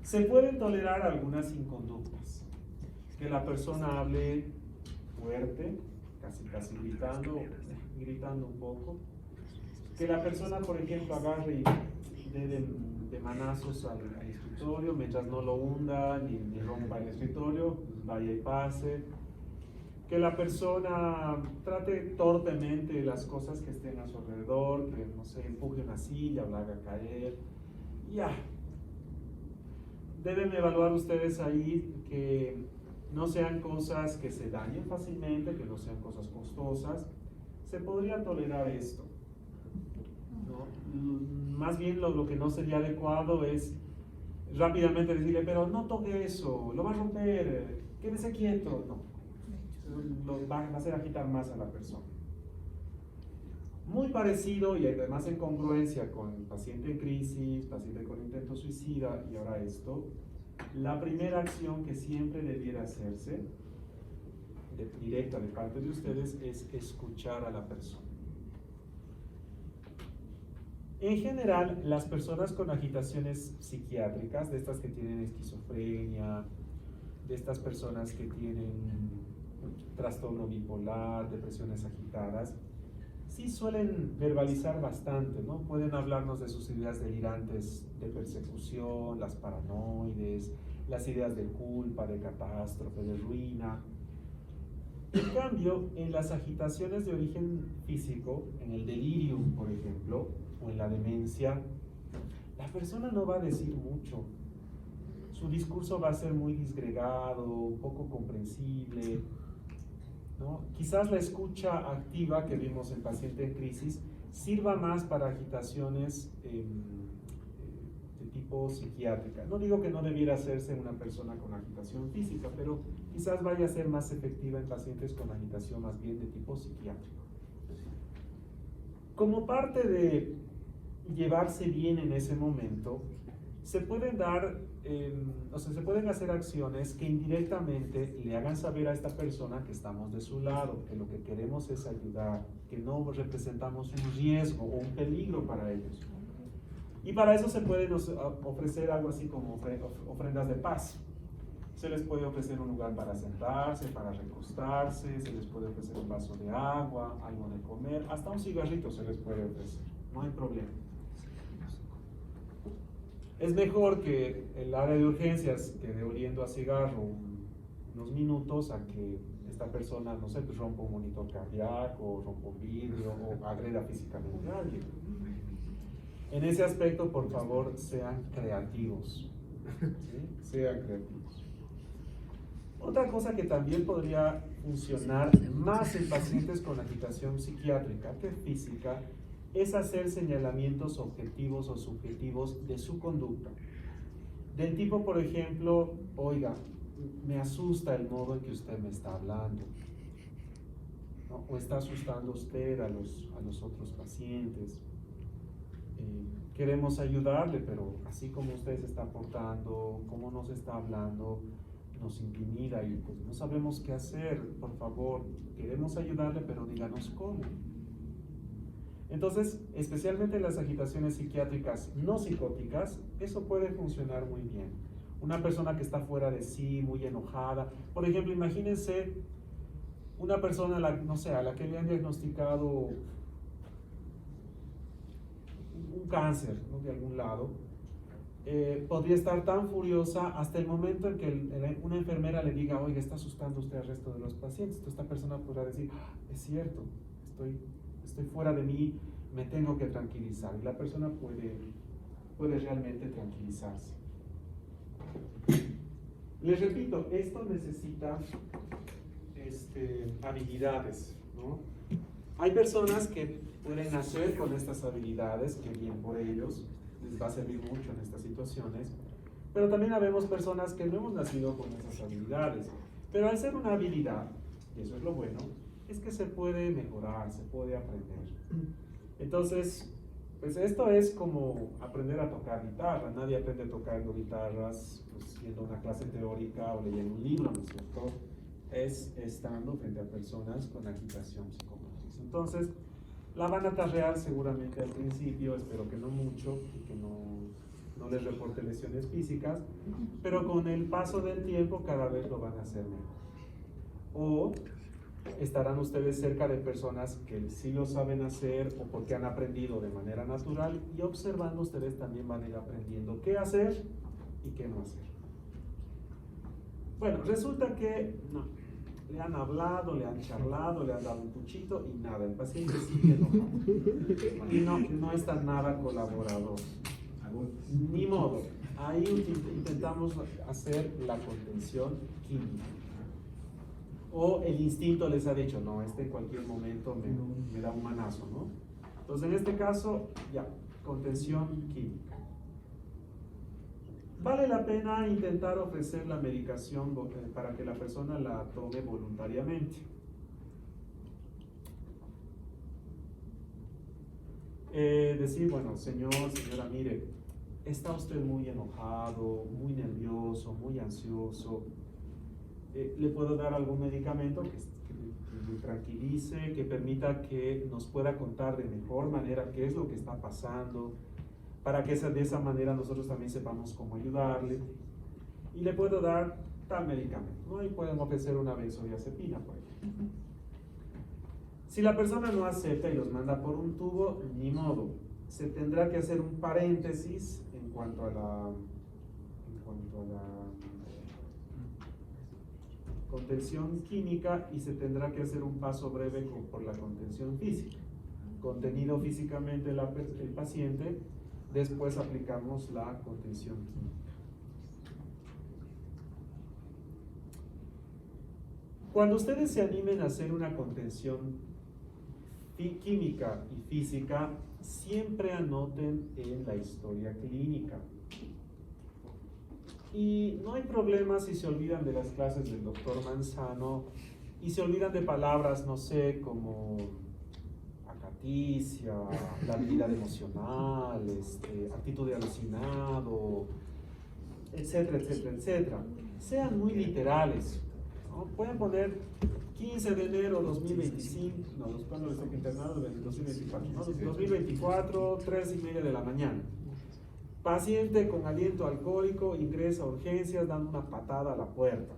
Se pueden tolerar algunas inconductas. Que la persona hable fuerte, casi gritando un poco. Que la persona, por ejemplo, agarre y dé de manazos al escritorio, mientras no lo hunda ni rompa el escritorio, pues vaya y pase. Que la persona trate torpemente las cosas que estén a su alrededor, que no sé, empuje una silla o la haga caer. Ya. Deben evaluar ustedes ahí que no sean cosas que se dañen fácilmente, que no sean cosas costosas. Se podría tolerar esto, ¿no? Más bien lo que no sería adecuado es rápidamente decirle, pero no toque eso, lo va a romper, quédese quieto. No, lo va a hacer agitar más a la persona. Muy parecido y además en congruencia con paciente en crisis, paciente con intento suicida y ahora esto, la primera acción que siempre debiera hacerse, directa de parte de ustedes, es escuchar a la persona. En general, las personas con agitaciones psiquiátricas, de estas que tienen esquizofrenia, de estas personas que tienen trastorno bipolar, depresiones agitadas, sí suelen verbalizar bastante, ¿no? Pueden hablarnos de sus ideas delirantes de persecución, las paranoides, las ideas de culpa, de catástrofe, de ruina. En cambio, en las agitaciones de origen físico, en el delirium, por ejemplo, o en la demencia, la persona no va a decir mucho. Su discurso va a ser muy disgregado, poco comprensible, ¿no? Quizás la escucha activa que vimos en paciente en crisis sirva más para agitaciones de tipo psiquiátrica. No digo que no debiera hacerse en una persona con agitación física, pero quizás vaya a ser más efectiva en pacientes con agitación más bien de tipo psiquiátrico. Como parte de llevarse bien en ese momento, se pueden dar, se pueden hacer acciones que indirectamente le hagan saber a esta persona que estamos de su lado, que lo que queremos es ayudar, que no representamos un riesgo o un peligro para ellos. Y para eso se pueden ofrecer algo así como ofrendas de paz. Se les puede ofrecer un lugar para sentarse, para recostarse, se les puede ofrecer un vaso de agua, algo de comer, hasta un cigarrito se les puede ofrecer, no hay problema. Es mejor que el área de urgencias quede oliendo a cigarro unos minutos a que esta persona, no sé, pues rompa un monitor cardíaco, rompa un vidrio o agreda físicamente a alguien. En ese aspecto, por favor, sean creativos. ¿Sí? Sean creativos. Otra cosa que también podría funcionar más en pacientes con agitación psiquiátrica que física es hacer señalamientos objetivos o subjetivos de su conducta. Del tipo, por ejemplo, oiga, me asusta el modo en que usted me está hablando, ¿no? O está asustando usted a los otros pacientes. Queremos ayudarle, pero así como usted se está portando, como nos está hablando, nos intimida y pues no sabemos qué hacer. Por favor, queremos ayudarle, pero díganos cómo. Entonces, especialmente en las agitaciones psiquiátricas no psicóticas, eso puede funcionar muy bien. Una persona que está fuera de sí, muy enojada. Por ejemplo, imagínense una persona, no sé, a la que le han diagnosticado un cáncer, ¿no? De algún lado. Podría estar tan furiosa hasta el momento en que una enfermera le diga, oiga, está asustando usted al resto de los pacientes. Entonces esta persona podrá decir, es cierto, estoy fuera de mí, me tengo que tranquilizar. Y la persona puede realmente tranquilizarse. Les repito, esto necesita habilidades, ¿no? Hay personas que pueden nacer con estas habilidades, que bien por ellos, les va a servir mucho en estas situaciones, pero también habemos personas que no hemos nacido con esas habilidades, pero al ser una habilidad, y eso es lo bueno, es que se puede mejorar, se puede aprender. Entonces, pues esto es como aprender a tocar guitarra. Nadie aprende tocando guitarras pues, viendo una clase teórica o leyendo un libro, ¿no es cierto? Es estando frente a personas con agitación psicomotriz. Entonces, la van a tarrear seguramente al principio, espero que no mucho, y que no les reporte lesiones físicas, pero con el paso del tiempo cada vez lo van a hacer mejor. O estarán ustedes cerca de personas que sí lo saben hacer o porque han aprendido de manera natural, y observando ustedes también van a ir aprendiendo qué hacer y qué no hacer. Bueno, resulta que no, le han hablado, le han charlado, le han dado un puchito y nada, el paciente sigue enojado y no está nada colaborador. Ni modo, ahí intentamos hacer la contención química. O el instinto les ha dicho, no, en cualquier momento me da un manazo, ¿no? Entonces, en este caso, ya, contención química. Vale la pena intentar ofrecer la medicación para que la persona la tome voluntariamente. Decir, bueno, señora, mire, está usted muy enojado, muy nervioso, muy ansioso. Le puedo dar algún medicamento que le tranquilice, que permita que nos pueda contar de mejor manera qué es lo que está pasando, para que de esa manera nosotros también sepamos cómo ayudarle. Y le puedo dar tal medicamento, ¿no? Y pueden ofrecer una benzodiazepina, por ejemplo. Si la persona no acepta y los manda por un tubo, ni modo. Se tendrá que hacer un paréntesis en cuanto a la contención química, y se tendrá que hacer un paso breve por la contención física. Contenido físicamente el paciente, después aplicamos la contención química. Cuando ustedes se animen a hacer una contención química y física, siempre anoten en la historia clínica. Y no hay problema si se olvidan de las clases del doctor Manzano y se olvidan de palabras, no sé, como acaticia, la habilidad emocional, actitud de alucinado, etcétera, etcétera, etcétera. Sean muy literales, ¿no? Pueden poner 15 de enero 2025, no, cuando les toca internado, 2024, ¿no? 2024, 3:30 de la mañana. Paciente con aliento alcohólico ingresa a urgencias dando una patada a la puerta.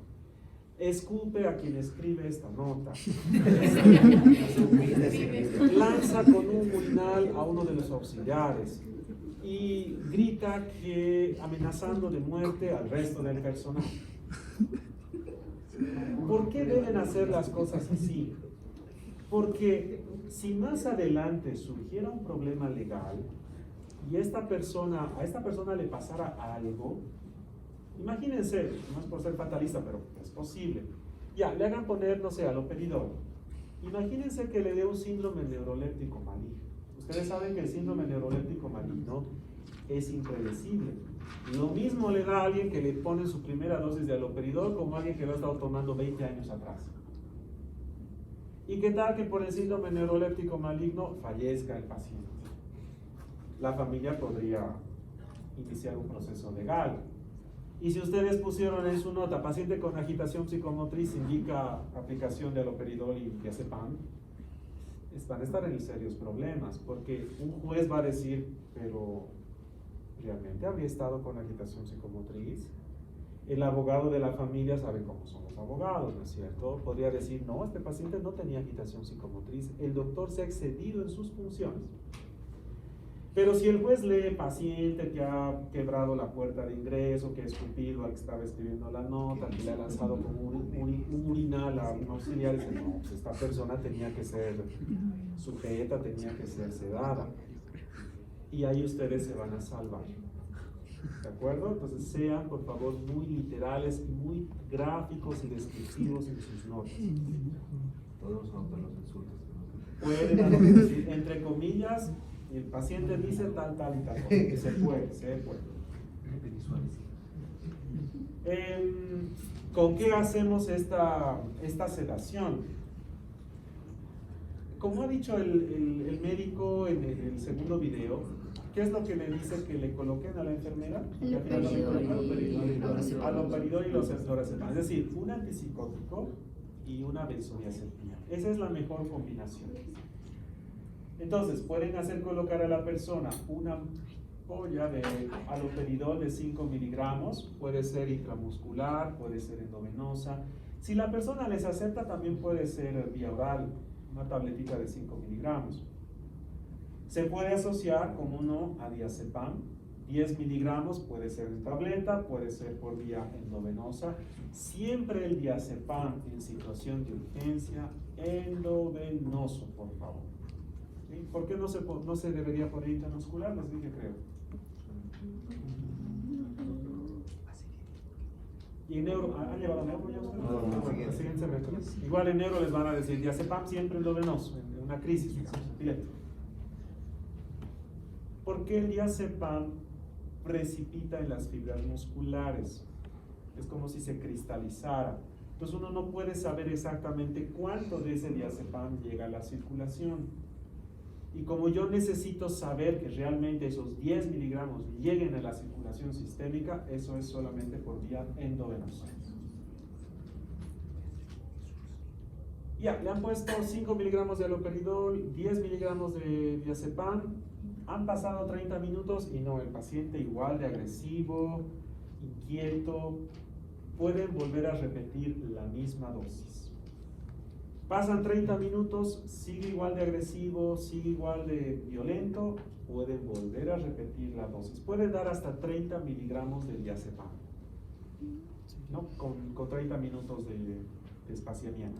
Escupe a quien escribe esta nota. Lanza con un urinal a uno de los auxiliares y grita que amenazando de muerte al resto del personal. ¿Por qué deben hacer las cosas así? Porque si más adelante surgiera un problema legal y a esta persona le pasara algo, imagínense, no es por ser fatalista, pero es posible, ya, le hagan poner, no sé, haloperidol. Imagínense que le dé un síndrome neuroléptico maligno. Ustedes saben que el síndrome neuroléptico maligno es impredecible. Lo mismo le da a alguien que le pone su primera dosis de haloperidol como a alguien que lo ha estado tomando 20 años atrás. ¿Y qué tal que por el síndrome neuroléptico maligno fallezca el paciente? La familia podría iniciar un proceso legal. Y si ustedes pusieron en su nota, paciente con agitación psicomotriz indica aplicación de haloperidol y diazepam, van a estar en serios problemas, porque un juez va a decir, pero ¿realmente habría estado con agitación psicomotriz? El abogado de la familia sabe cómo son los abogados, ¿no es cierto? Podría decir, no, este paciente no tenía agitación psicomotriz, el doctor se ha excedido en sus funciones. Pero si el juez lee paciente que ha quebrado la puerta de ingreso, que ha escupido al que estaba escribiendo la nota, que le ha lanzado como un urinal a un auxiliar, dice, no, pues esta persona tenía que ser sujeta, tenía que ser sedada. Y ahí ustedes se van a salvar. ¿De acuerdo? Entonces sean, por favor, muy literales y muy gráficos y descriptivos en sus notas. Todos son los insultos. Pueden decir, entre comillas, el paciente dice tal y tal cosa, que se puede. ¿Con qué hacemos esta sedación? Como ha dicho el médico en el segundo video, ¿qué es lo que le dice que le coloquen a la enfermera? Haloperidol y los lorazepam. Es decir, un antipsicótico y una benzodiazepina. Esa es la mejor combinación. Entonces, pueden hacer colocar a la persona una ampolla de haloperidol de 5 miligramos, puede ser intramuscular, puede ser endovenosa. Si la persona les acepta, también puede ser vía oral, una tabletita de 5 miligramos. Se puede asociar, como no, a diazepam, 10 miligramos, puede ser en tableta, puede ser por vía endovenosa. Siempre el diazepam en situación de urgencia, endovenoso, por favor. ¿Sí? ¿Por qué no se debería poner intramuscular? Les dije, creo. ¿Y en neuro? ¿Han llevado neuro ya ustedes? No, Siguiente semestre. Igual en neuro les van a decir diazepam siempre endovenoso, en una crisis, digamos, directo. ¿Por qué el diazepam precipita en las fibras musculares? Es como si se cristalizara. Entonces uno no puede saber exactamente cuánto de ese diazepam llega a la circulación. Y como yo necesito saber que realmente esos 10 miligramos lleguen a la circulación sistémica, eso es solamente por vía endovenosa. Ya, le han puesto 5 miligramos de haloperidol, 10 miligramos de diazepam, han pasado 30 minutos y no, el paciente igual de agresivo, inquieto, pueden volver a repetir la misma dosis. Pasan 30 minutos, sigue igual de agresivo, sigue igual de violento, pueden volver a repetir la dosis. Pueden dar hasta 30 miligramos de diazepam, ¿no? Con 30 minutos de espaciamiento.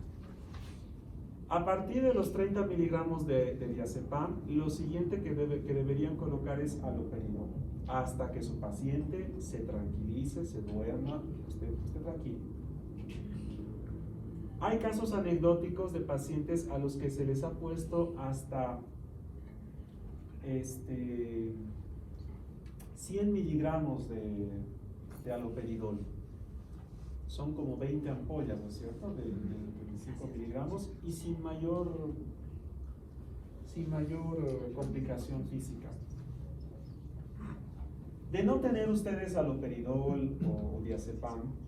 A partir de los 30 miligramos de diazepam, lo siguiente que deberían colocar es haloperidol, hasta que su paciente se tranquilice, se duerma, usted tranquilo. Hay casos anecdóticos de pacientes a los que se les ha puesto hasta 100 miligramos de haloperidol. Son como 20 ampollas, ¿no es cierto? De 25 miligramos y sin mayor complicación física. De no tener ustedes haloperidol o diazepam,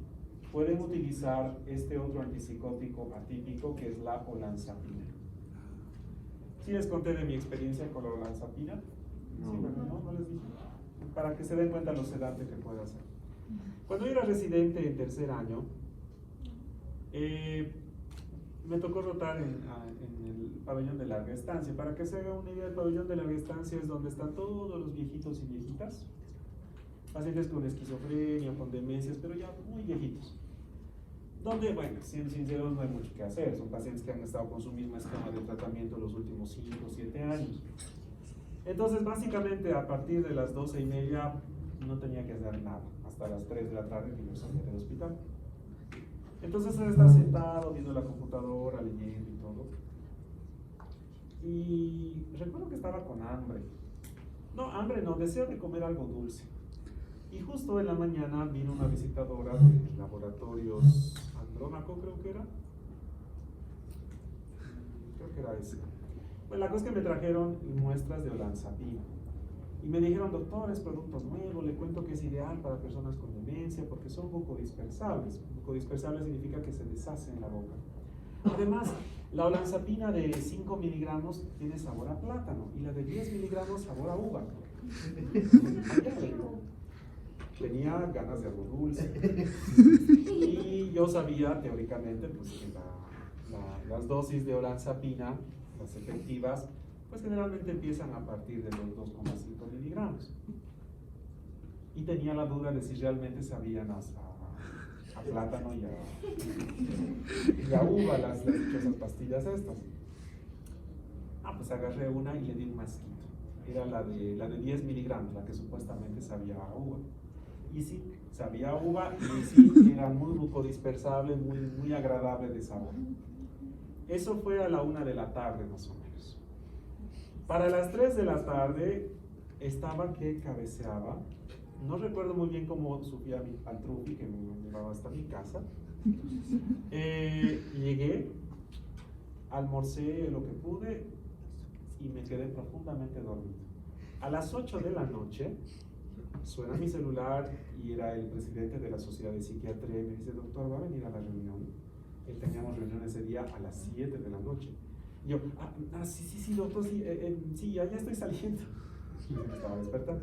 pueden utilizar este otro antipsicótico atípico que es la olanzapina. ¿Sí les conté de mi experiencia con la olanzapina? No. Sí, bueno, no les dije. Para que se den cuenta lo sedante que puede hacer. Cuando yo era residente en tercer año, me tocó rotar en el pabellón de larga estancia. Para que se haga una idea, el pabellón de larga estancia es donde están todos los viejitos y viejitas, pacientes con esquizofrenia, con demencias, pero ya muy viejitos. donde, bueno, siendo sinceros, no hay mucho que hacer. Son pacientes que han estado con su mismo esquema de tratamiento los últimos 5 o 7 años. Entonces, básicamente, a partir de las 12:30 no tenía que hacer nada, hasta las 3 de la tarde que yo salía del hospital. Entonces, él está sentado viendo la computadora, leyendo y todo. Y recuerdo que estaba con hambre. No, hambre no, deseo de comer algo dulce. Y justo en la mañana vino una visitadora de laboratorios Andrómaco, creo que era. Creo que era ese. Bueno, la cosa es que me trajeron muestras de olanzapina. Y me dijeron, doctor, es producto nuevo, le cuento que es ideal para personas con demencia porque son bucodispersables. Bucodispersables significa que se deshace en la boca. Además, la olanzapina de 5 miligramos tiene sabor a plátano y la de 10 miligramos sabor a uva. Tenía ganas de algo dulce. Y yo sabía, teóricamente, pues, que las dosis de olanzapina, las efectivas, pues generalmente empiezan a partir de los 2,5 miligramos. Y tenía la duda de si realmente sabían a plátano y a uva las dichosas pastillas estas. Pues agarré una y le di un masquito. Era la de 10 miligramos, la que supuestamente sabía a uva. Y sí, sabía a uva y sí, era muy bucodispersable, muy agradable de sabor. Eso fue a la 1 de la tarde más o menos. Para las 3 de la tarde estaba que cabeceaba. No recuerdo muy bien cómo subí al trufi que me llevaba hasta mi casa. Llegué, almorcé lo que pude y me quedé profundamente dormido. A las 8 de la noche suena mi celular y era el presidente de la Sociedad de Psiquiatría y me dice, doctor, ¿va a venir a la reunión? Teníamos reunión ese día a las 7 de la noche. Y yo, sí, doctor, sí, ya estoy saliendo. Y me estaba despertando.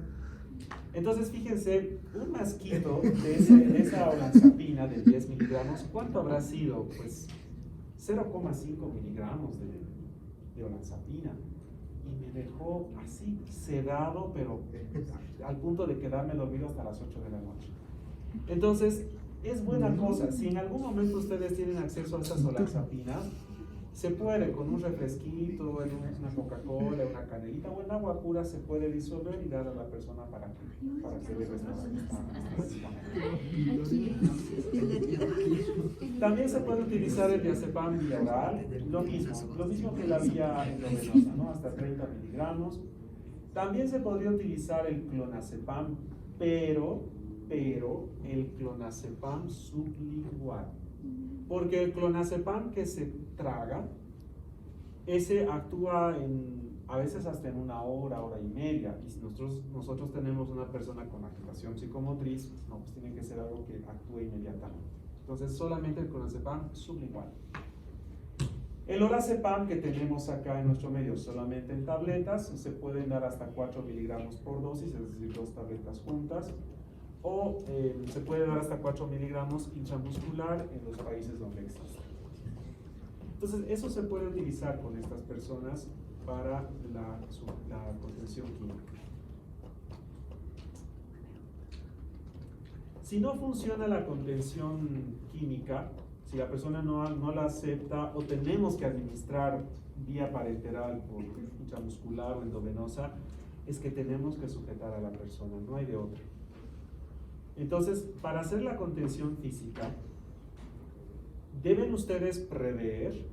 Entonces, fíjense, un masquito de esa olanzapina de 10 miligramos, ¿cuánto habrá sido? Pues 0,5 miligramos de olanzapina. Y me dejó así sedado, pero al punto de quedarme dormido hasta las 8 de la noche. Entonces, es buena cosa. Si en algún momento ustedes tienen acceso a esas olanzapinas, se puede con un refresquito, en una Coca-Cola, una canelita o en agua pura se puede disolver y dar a la persona para que le restaure. También se puede utilizar el diazepam vía oral, lo mismo que la vía endovenosa, ¿no? Hasta 30 miligramos. También se podría utilizar el clonazepam, pero el clonazepam sublingual. Porque el clonazepam que se traga, ese actúa a veces hasta en 1 hora, hora y media. Y si nosotros tenemos una persona con agitación psicomotriz, no, pues tiene que ser algo que actúe inmediatamente. Entonces, solamente el clonazepam sublingual. El orazepam que tenemos acá en nuestro medio solamente en tabletas, se pueden dar hasta 4 miligramos por dosis, es decir, 2 tabletas juntas. O se puede dar hasta 4 miligramos intramuscular en los países donde existe. Entonces, eso se puede utilizar con estas personas para la contención química. Si no funciona la contención química, si la persona no la acepta o tenemos que administrar vía parenteral o intramuscular o endovenosa, es que tenemos que sujetar a la persona, no hay de otra. Entonces, para hacer la contención física, deben ustedes prever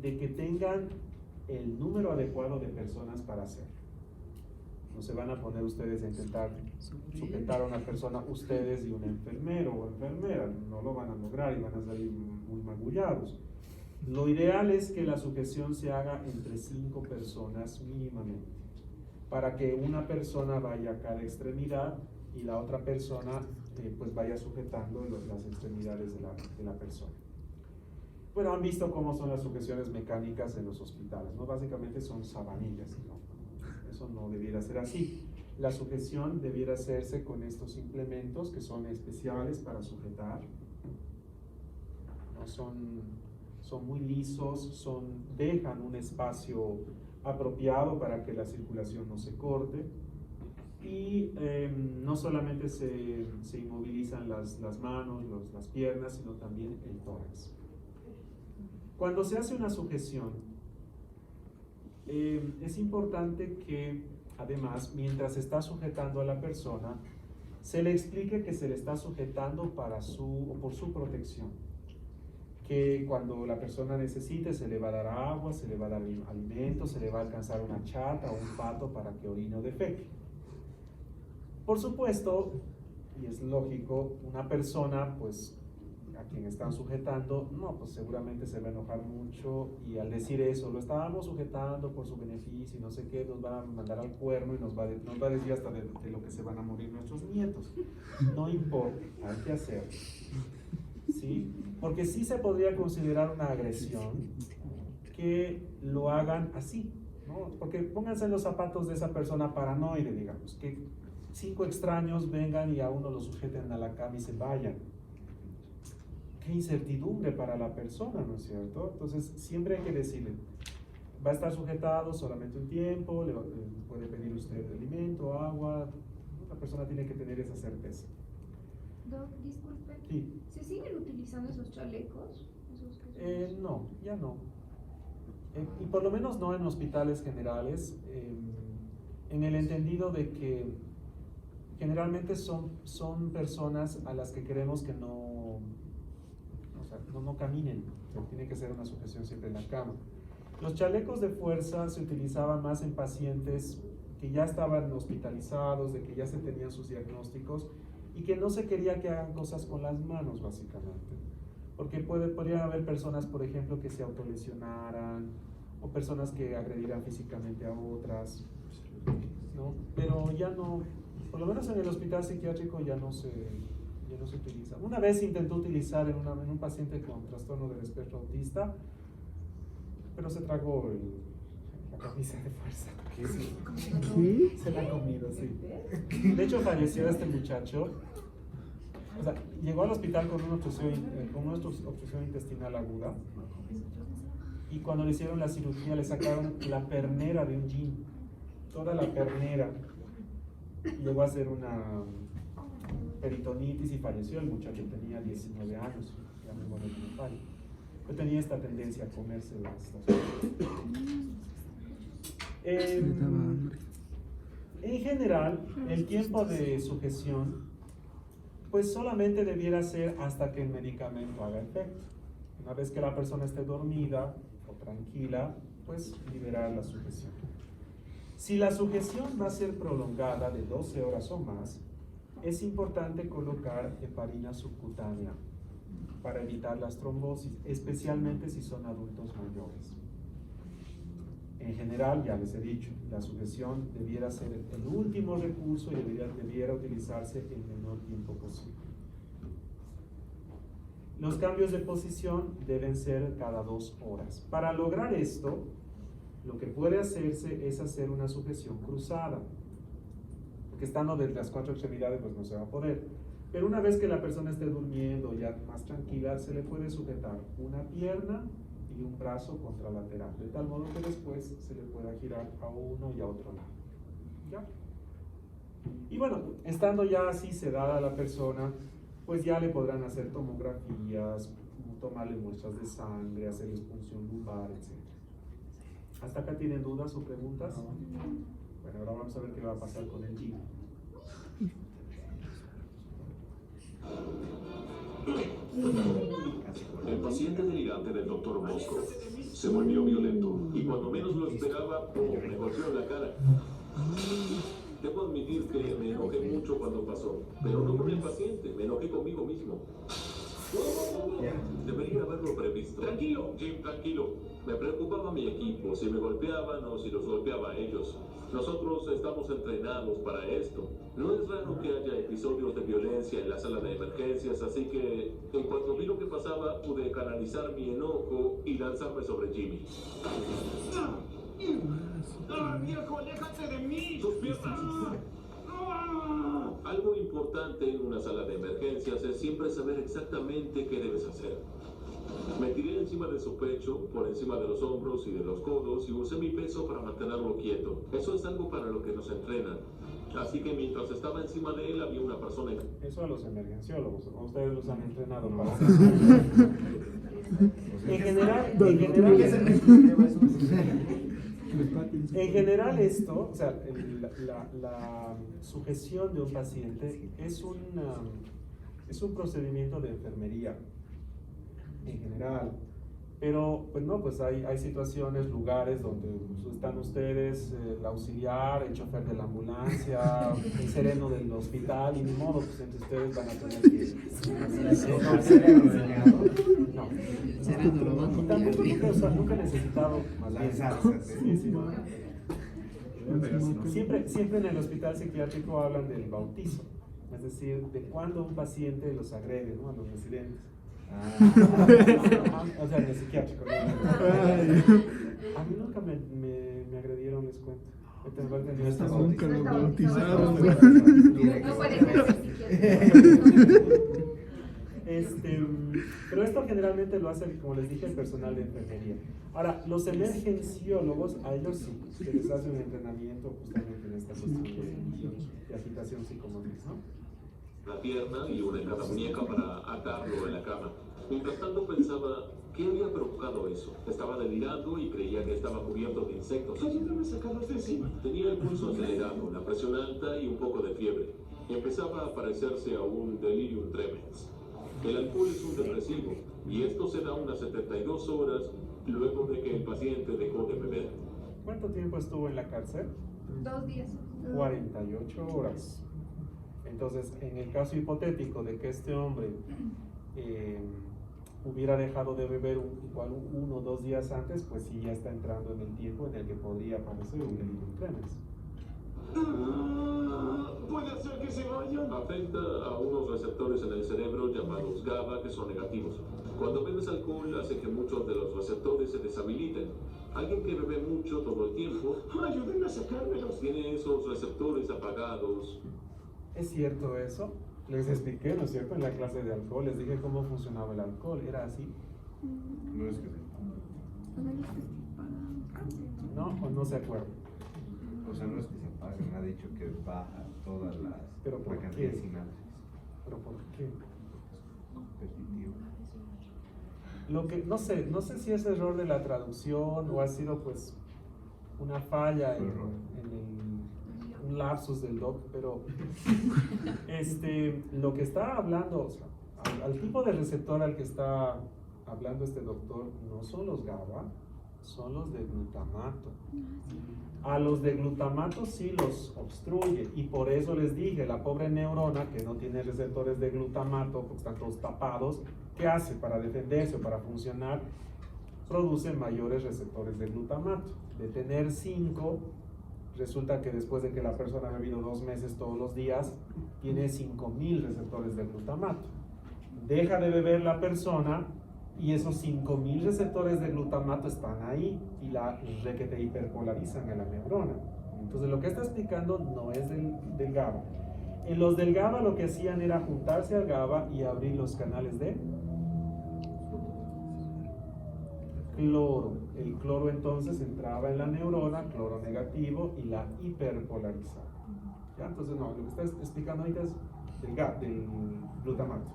de que tengan el número adecuado de personas para hacerlo. No se van a poner ustedes a intentar sujetar a una persona, ustedes y un enfermero o enfermera, no lo van a lograr y van a salir muy magullados. Lo ideal es que la sujeción se haga entre 5 personas mínimamente, para que una persona vaya a cada extremidad y la otra persona pues vaya sujetando las extremidades de la persona. Bueno, han visto cómo son las sujeciones mecánicas en los hospitales, ¿no? Básicamente son sabanillas, ¿no? Eso no debiera ser así. La sujeción debiera hacerse con estos implementos que son especiales para sujetar, ¿no? Son muy lisos, dejan un espacio apropiado para que la circulación no se corte. Y no solamente se inmovilizan las manos, las piernas, sino también el tórax. Cuando se hace una sujeción, es importante que, además, mientras se está sujetando a la persona, se le explique que se le está sujetando por su protección. Que cuando la persona necesite, se le va a dar agua, se le va a dar alimento, se le va a alcanzar una chata o un pato para que orine o defeque. Por supuesto, y es lógico, una persona, pues, a quien están sujetando, no, pues seguramente se va a enojar mucho, y al decir eso, lo estábamos sujetando por su beneficio y no sé qué, nos va a mandar al cuerno y nos va a decir hasta de lo que se van a morir nuestros nietos. No importa, hay que hacerlo. ¿Sí? Porque sí se podría considerar una agresión que lo hagan así, ¿no? Porque pónganse en los zapatos de esa persona paranoide, digamos, que 5 extraños vengan y a uno lo sujeten a la cama y se vayan. Qué incertidumbre para la persona, ¿no es cierto? Entonces siempre hay que decirle, va a estar sujetado solamente un tiempo, le puede pedir usted alimento, agua, la persona tiene que tener esa certeza. Doc, disculpe. Sí. ¿Se siguen utilizando esos chalecos? No, ya no. Y por lo menos no en hospitales generales, en el entendido de que generalmente son personas a las que queremos que no caminen, o sea, tiene que ser una sujeción siempre en la cama. Los chalecos de fuerza se utilizaban más en pacientes que ya estaban hospitalizados, de que ya se tenían sus diagnósticos y que no se quería que hagan cosas con las manos, básicamente. Porque podrían haber personas, por ejemplo, que se autolesionaran o personas que agredieran físicamente a otras, ¿no? Pero ya no, por lo menos en el hospital psiquiátrico ya no se utiliza. Una vez se intentó utilizar en un paciente con trastorno del espectro autista, pero se tragó la camisa de fuerza. ¿Sí? Se la ha comido, sí. De hecho, falleció este muchacho. O sea, llegó al hospital con una obstrucción intestinal aguda. Y cuando le hicieron la cirugía, le sacaron la pernera de un jean. Toda la pernera. Llegó a hacer una peritonitis y falleció. El muchacho tenía 19 años. Ya me muero de memoria. Yo tenía esta tendencia a comerse las cosas. En general, el tiempo de sujeción, pues solamente debiera ser hasta que el medicamento haga efecto. Una vez que la persona esté dormida o tranquila, pues liberar la sujeción. Si la sujeción va a ser prolongada de 12 horas o más, es importante colocar heparina subcutánea para evitar las trombosis, especialmente si son adultos mayores. En general, ya les he dicho, la sujeción debiera ser el último recurso y debiera utilizarse el menor tiempo posible. Los cambios de posición deben ser cada 2 horas. Para lograr esto, lo que puede hacerse es hacer una sujeción cruzada, porque estando desde las 4 extremidades pues no se va a poder. Pero una vez que la persona esté durmiendo ya más tranquila, se le puede sujetar una pierna y un brazo contralateral, de tal modo que después se le pueda girar a uno y a otro lado. ¿Ya? Y bueno, estando ya así sedada la persona, pues ya le podrán hacer tomografías, tomarle muestras de sangre, hacerles punción lumbar, etc. ¿Hasta acá tienen dudas o preguntas? Bueno, ahora vamos a ver qué va a pasar con el GIM. El paciente delirante del doctor Mosco se volvió violento y cuando menos lo esperaba, me golpeó en la cara. Debo admitir que me enojé mucho cuando pasó, pero no con el paciente, me enojé conmigo mismo. Debería haberlo previsto. Tranquilo, Jim, tranquilo. Me preocupaba mi equipo, si me golpeaban o si los golpeaba a ellos. Nosotros estamos entrenados para esto. No es raro que haya episodios de violencia en la sala de emergencias, así que en cuanto vi lo que pasaba, pude canalizar mi enojo y lanzarme sobre Jimmy. ¡Ah, viejo, aléjate de mí! ¡Tus piernas! Algo importante en una sala de emergencias es siempre saber exactamente qué debes hacer. Me tiré encima de su pecho, por encima de los hombros y de los codos y usé mi peso para mantenerlo quieto. Eso es algo para lo que nos entrenan. Así que mientras estaba encima de él había una persona en... Eso a los emergenciólogos, ¿no? Ustedes los han entrenado para No. hacer eso. En general esto, o sea, la sujeción de un paciente es un procedimiento de enfermería en general. Pero, pues no, pues hay situaciones, lugares donde están ustedes, el auxiliar, el chofer de la ambulancia, el sereno del hospital, y ni modo, pues entre ustedes van a tener que... No. Sereno lo va a comer. Nunca he necesitado más bien. Sí, sí, no. Siempre en el hospital psiquiátrico hablan del bautizo, es decir, de cuando un paciente los agrede, ¿no? A los residentes. O sea, en el psiquiátrico. ¿No? A mí nunca me agredieron, les cuento. Nunca lo bautizaron. No puede ser Pero esto generalmente lo hace, como les dije, el personal de enfermería. Ahora, los emergenciólogos, a ellos sí, se les hace un entrenamiento justamente en esta cuestión de agitación psicomotriz, ¿no? la pierna y una en cada muñeca para atarlo en la cama. Mientras tanto pensaba, ¿qué había provocado eso? Estaba delirando y creía que estaba cubierto de insectos. Ayúdame a sacarlos de encima. Tenía el pulso acelerado, la presión alta y un poco de fiebre. Empezaba a parecerse a un delirium tremens. El alcohol es un depresivo y esto se da unas 72 horas luego de que el paciente dejó de beber. ¿Cuánto tiempo estuvo en la cárcel? 2 días. 48 horas. Entonces, en el caso hipotético de que este hombre hubiera dejado de beber igual 1 o 2 días antes, pues sí ya está entrando en el tiempo en el que podría aparecer un delirium tremens. Puede hacer que se vayan. Afecta a unos receptores en el cerebro llamados GABA que son negativos. Cuando bebes alcohol hace que muchos de los receptores se deshabiliten. Alguien que bebe mucho todo el tiempo Ayúdenme a sacármelos. tiene esos receptores apagados. ¿Es cierto eso? Les expliqué, ¿no es cierto? En la clase de alcohol, les dije cómo funcionaba el alcohol. ¿Era así? No es que ¿No? ¿O no se acuerdan? o sea, no es que se apague, me ha dicho que baja todas las ¿Pero por la cantidad qué? de sinapsis. ¿Pero por qué? Repetitivo. Lo que, no sé si es error de la traducción o ha sido pues una falla en un lapsus del doc, pero lo que está hablando, o sea, al tipo de receptor al que está hablando este doctor no son los GABA, son los de glutamato. A los de glutamato sí los obstruye y por eso les dije, la pobre neurona que no tiene receptores de glutamato porque están todos tapados, ¿qué hace para defenderse o para funcionar? Produce mayores receptores de glutamato. De tener 5, resulta que después de que la persona ha bebido 2 meses todos los días, tiene 5000 receptores de glutamato. Deja de beber la persona y esos 5000 receptores de glutamato están ahí y la requete hiperpolarizan a la neurona. Entonces lo que está explicando no es del GABA. En los del GABA lo que hacían era juntarse al GABA y abrir los canales de cloro. El cloro entonces entraba en la neurona, cloro negativo, y la hiperpolarizaba. ¿Ya? Entonces no, lo que está explicando ahorita es del glutamato.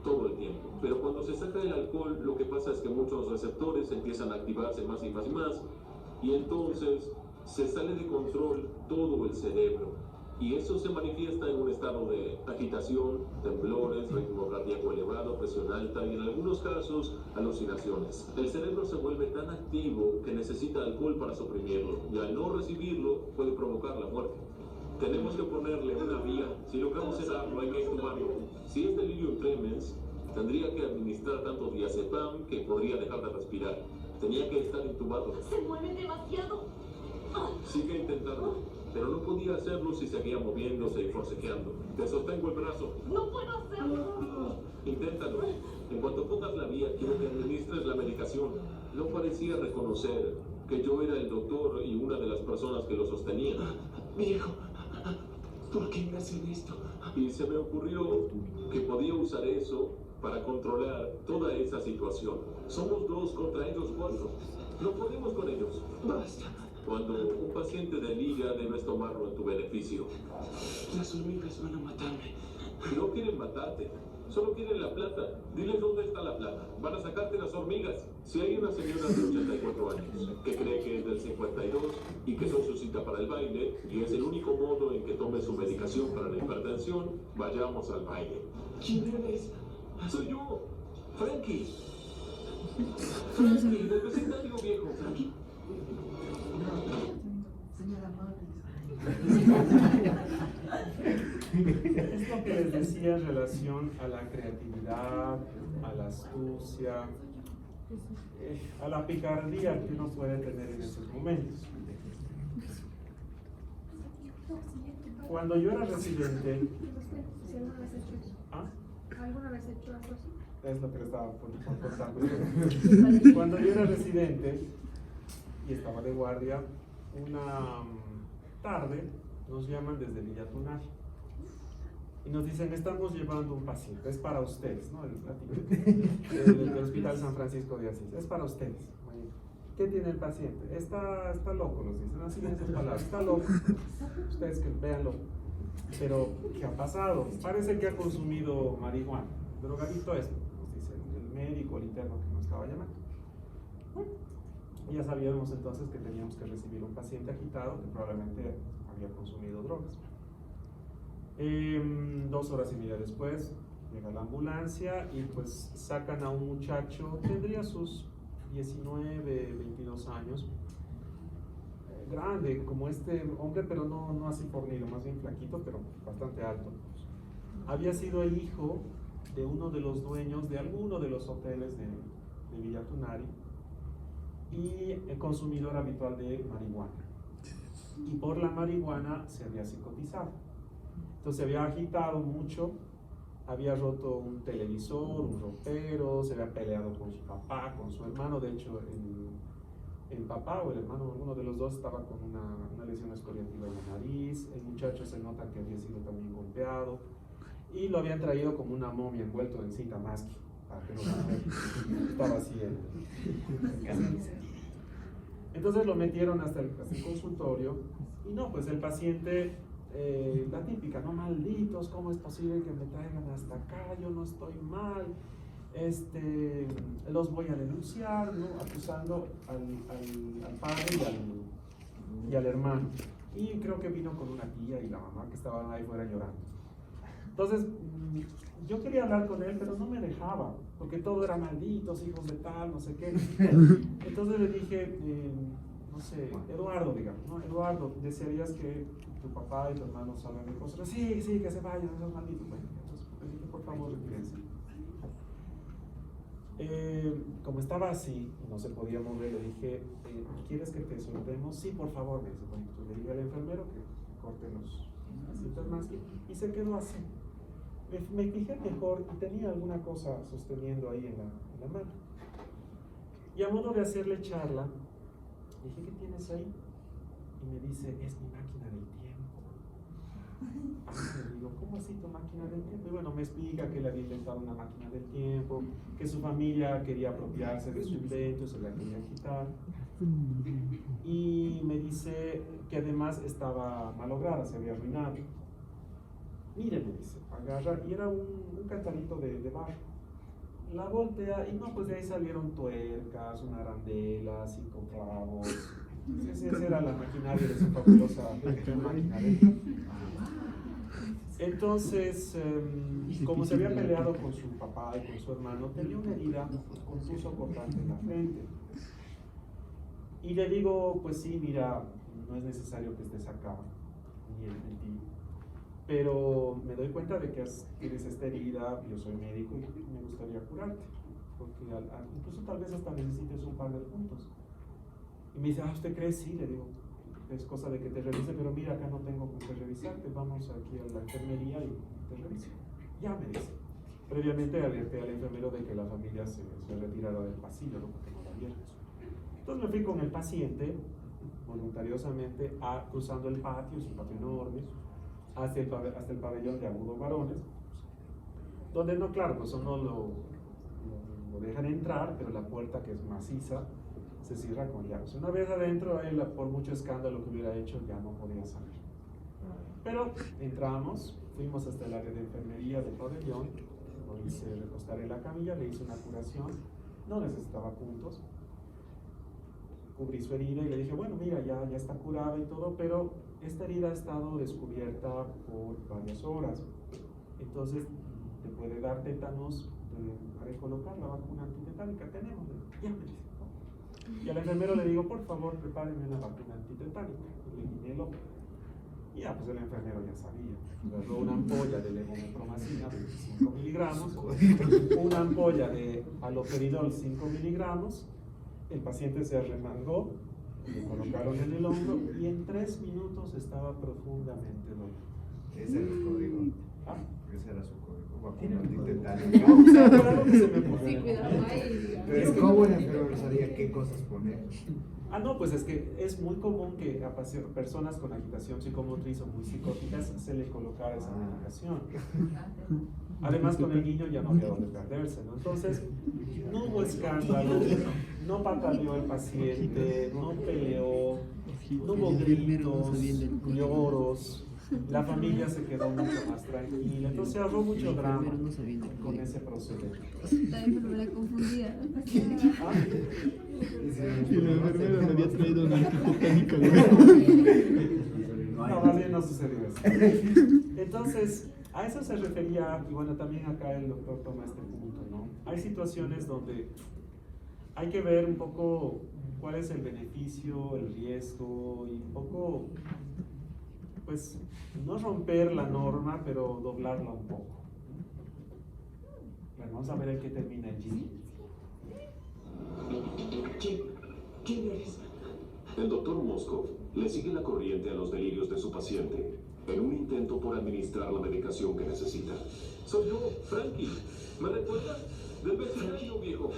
Todo el tiempo. Pero cuando se saca el alcohol, lo que pasa es que muchos receptores empiezan a activarse más y más y más, y entonces se sale de control todo el cerebro. Y eso se manifiesta en un estado de agitación, temblores, ritmo cardíaco elevado, presión alta y en algunos casos alucinaciones. El cerebro se vuelve tan activo que necesita alcohol para suprimirlo, y al no recibirlo puede provocar la muerte. Tenemos que ponerle una vía. Si logramos sedarlo, hay que intubarlo. Si es delirium tremens, tendría que administrar tanto diazepam que podría dejar de respirar. Tenía que estar intubado. Se mueve demasiado. Sigue intentando, pero no podía hacerlo si seguía moviéndose y forcejeando. Te sostengo el brazo. No puedo hacerlo. Inténtalo. En cuanto pongas la vía, quiero que administres la medicación. No parecía reconocer que yo era el doctor y una de las personas que lo sostenía. Viejo, ¿por qué me hacen esto? Y se me ocurrió que podía usar eso para controlar toda esa situación. Somos 2 contra ellos 4. No podemos con ellos. Basta. Cuando un paciente deliria, debes tomarlo en tu beneficio. Las hormigas van a matarme. No quieren matarte, solo quieren la plata. Diles dónde está la plata. Van a sacarte las hormigas. Si hay una señora de 84 años que cree que es del 52 y que son su cita para el baile y es el único modo en que tome su medicación para la hipertensión, vayamos al baile. ¿Quién eres? Soy yo, Frankie. Frankie, del vecindario viejo. Frankie. Es lo que les decía en relación a la creatividad, a la astucia, a la picardía que uno puede tener en esos momentos. Cuando yo era residente, ¿ah? ¿Alguna vez he hecho algo así? Es lo que le estaba contando. Cuando yo era residente y estaba de guardia, una tarde nos llaman desde Villa Tunari y nos dicen: estamos llevando un paciente, es para ustedes, ¿no? El Hospital San Francisco de Asís, es para ustedes. ¿Qué tiene el paciente? Está loco, nos dicen, así en esas palabras, está loco. Ustedes que véanlo. Pero, ¿qué ha pasado? Parece que ha consumido marihuana, drogadicto es, nos dice el médico, el interno que nos estaba llamando. Bueno, ya sabíamos entonces que teníamos que recibir un paciente agitado que probablemente había consumido drogas. 2 horas y media después llega la ambulancia y pues sacan a un muchacho, tendría sus 19, 22 años, grande como este hombre, pero no así fornido, más bien flaquito, pero bastante alto. Había sido el hijo de uno de los dueños de alguno de los hoteles de Villa Tunari y consumidor habitual de marihuana. Y por la marihuana se había psicotizado. Entonces se había agitado mucho, había roto un televisor, un ropero, se había peleado con su papá, con su hermano. De hecho, el papá o el hermano, uno de los dos, estaba con una lesión escoriativa en la nariz. El muchacho se nota que había sido también golpeado y lo habían traído como una momia envuelto en cinta masking para que no se mueva. Estaba así entonces lo metieron hasta el consultorio y no, pues el paciente, la típica, ¿no? Malditos, ¿cómo es posible que me traigan hasta acá? Yo no estoy mal. Los voy a denunciar, ¿no? Acusando al padre y al hermano. Y creo que vino con una tía y la mamá que estaban ahí fuera llorando. Entonces, yo quería hablar con él, pero no me dejaba, porque todo era malditos, hijos de tal, no sé qué. Entonces le dije, no sé, Eduardo, digamos, ¿no? Eduardo, ¿desearías que tu papá y tu hermano salgan de cosas? Sí, que se vayan, esos malditos. Bueno, entonces le dije, por favor, retírense. Como estaba así y no se podía mover, le dije, ¿quieres que te soltemos? Sí, por favor, me dice. Bueno, pues le dije al enfermero que corte los cintas más y se quedó así. Me fijé mejor y tenía alguna cosa sosteniendo ahí en la mano. Y a modo de hacerle charla, dije, ¿qué tienes ahí? Y me dice, es mi máquina del tiempo. Y le digo, ¿cómo así tu máquina del tiempo? Y bueno, me explica que él había inventado una máquina del tiempo, que su familia quería apropiarse de su invento, se la quería quitar. Y me dice que además estaba malograda, se había arruinado. Mire, me dice, agarra, y era un cantarito de barro. La voltea y no, pues de ahí salieron tuercas, una arandela, 5 clavos. Esa era la maquinaria de su fabulosa máquina del tiempo. Entonces, como se había peleado con su papá y con su hermano, tenía una herida contuso cortante en la frente. Y le digo, pues sí, mira, no es necesario que estés acá, ni en ti. Pero me doy cuenta de que tienes esta herida, yo soy médico y me gustaría curarte. Porque incluso tal vez hasta necesites un par de puntos. Y me dice, ¿usted cree? Sí, le digo, es cosa de que te revise, pero mira, acá no tengo con qué revisarte, vamos aquí a la enfermería y te reviso. Ya, me dice. Previamente alerté al enfermero de que la familia se retirara del pasillo, ¿no? Porque no la vieron. Entonces me fui con el paciente, voluntariosamente, cruzando el patio, es un patio enorme, hasta el pabellón de agudos varones, donde no, claro, pues no lo dejan entrar, pero la puerta, que es maciza, se cierra con llaves. Una vez adentro, él, por mucho escándalo que hubiera hecho, ya no podía salir. Pero entramos, fuimos hasta el área de enfermería del pabellón, lo hice recostar en la camilla, le hice una curación, no necesitaba puntos, cubrí su herida y le dije, bueno, mira, ya está curada y todo, pero esta herida ha estado descubierta por varias horas, entonces te puede dar tétanos para colocar la vacuna antitetánica, tenemos, ya me dice. Y al enfermero le digo, por favor, prepárenme una vacuna antitetánica, y le guiñé el ojo. Y ya, pues el enfermero ya sabía. Agarró una ampolla de levomepromacina de 5 miligramos, una ampolla de haloperidol 5 miligramos, el paciente se arremangó, le colocaron en el hombro y en 3 minutos estaba profundamente dolido. Ese era el código. ¿Ah? Ese era su código. Vacuna antitetánica. O sea, era lo que se me ocurrió. Sí, cuidado ahí. Pero es como el enfermero no sabía qué cosas poner. Ah, no, pues es que es muy común que a personas con agitación psicomotriz o muy psicóticas se le colocara esa medicación. Además, con el niño ya no había dónde perderse, ¿no? Entonces, no hubo escándalo, no pataleó el paciente, no peleó, no hubo gritos, lloros. La familia se quedó mucho más tranquila, entonces se ahorró mucho drama con ese procedimiento. La enfermera confundida. ¿Ah? Y la enfermera me había traído una antitetánica. No, más bien no sucedió eso. Entonces, a eso se refería, y bueno, también acá el doctor toma este punto, ¿no? Hay situaciones donde hay que ver un poco cuál es el beneficio, el riesgo, y un poco, pues, no romper la norma, pero doblarla un poco. Bueno, vamos a ver en qué termina el Jimmy. ¿Quién eres? El doctor Moscow le sigue la corriente a los delirios de su paciente en un intento por administrar la medicación que necesita. Soy yo, Frankie. ¿Me recuerdas? Del vecindario viejo.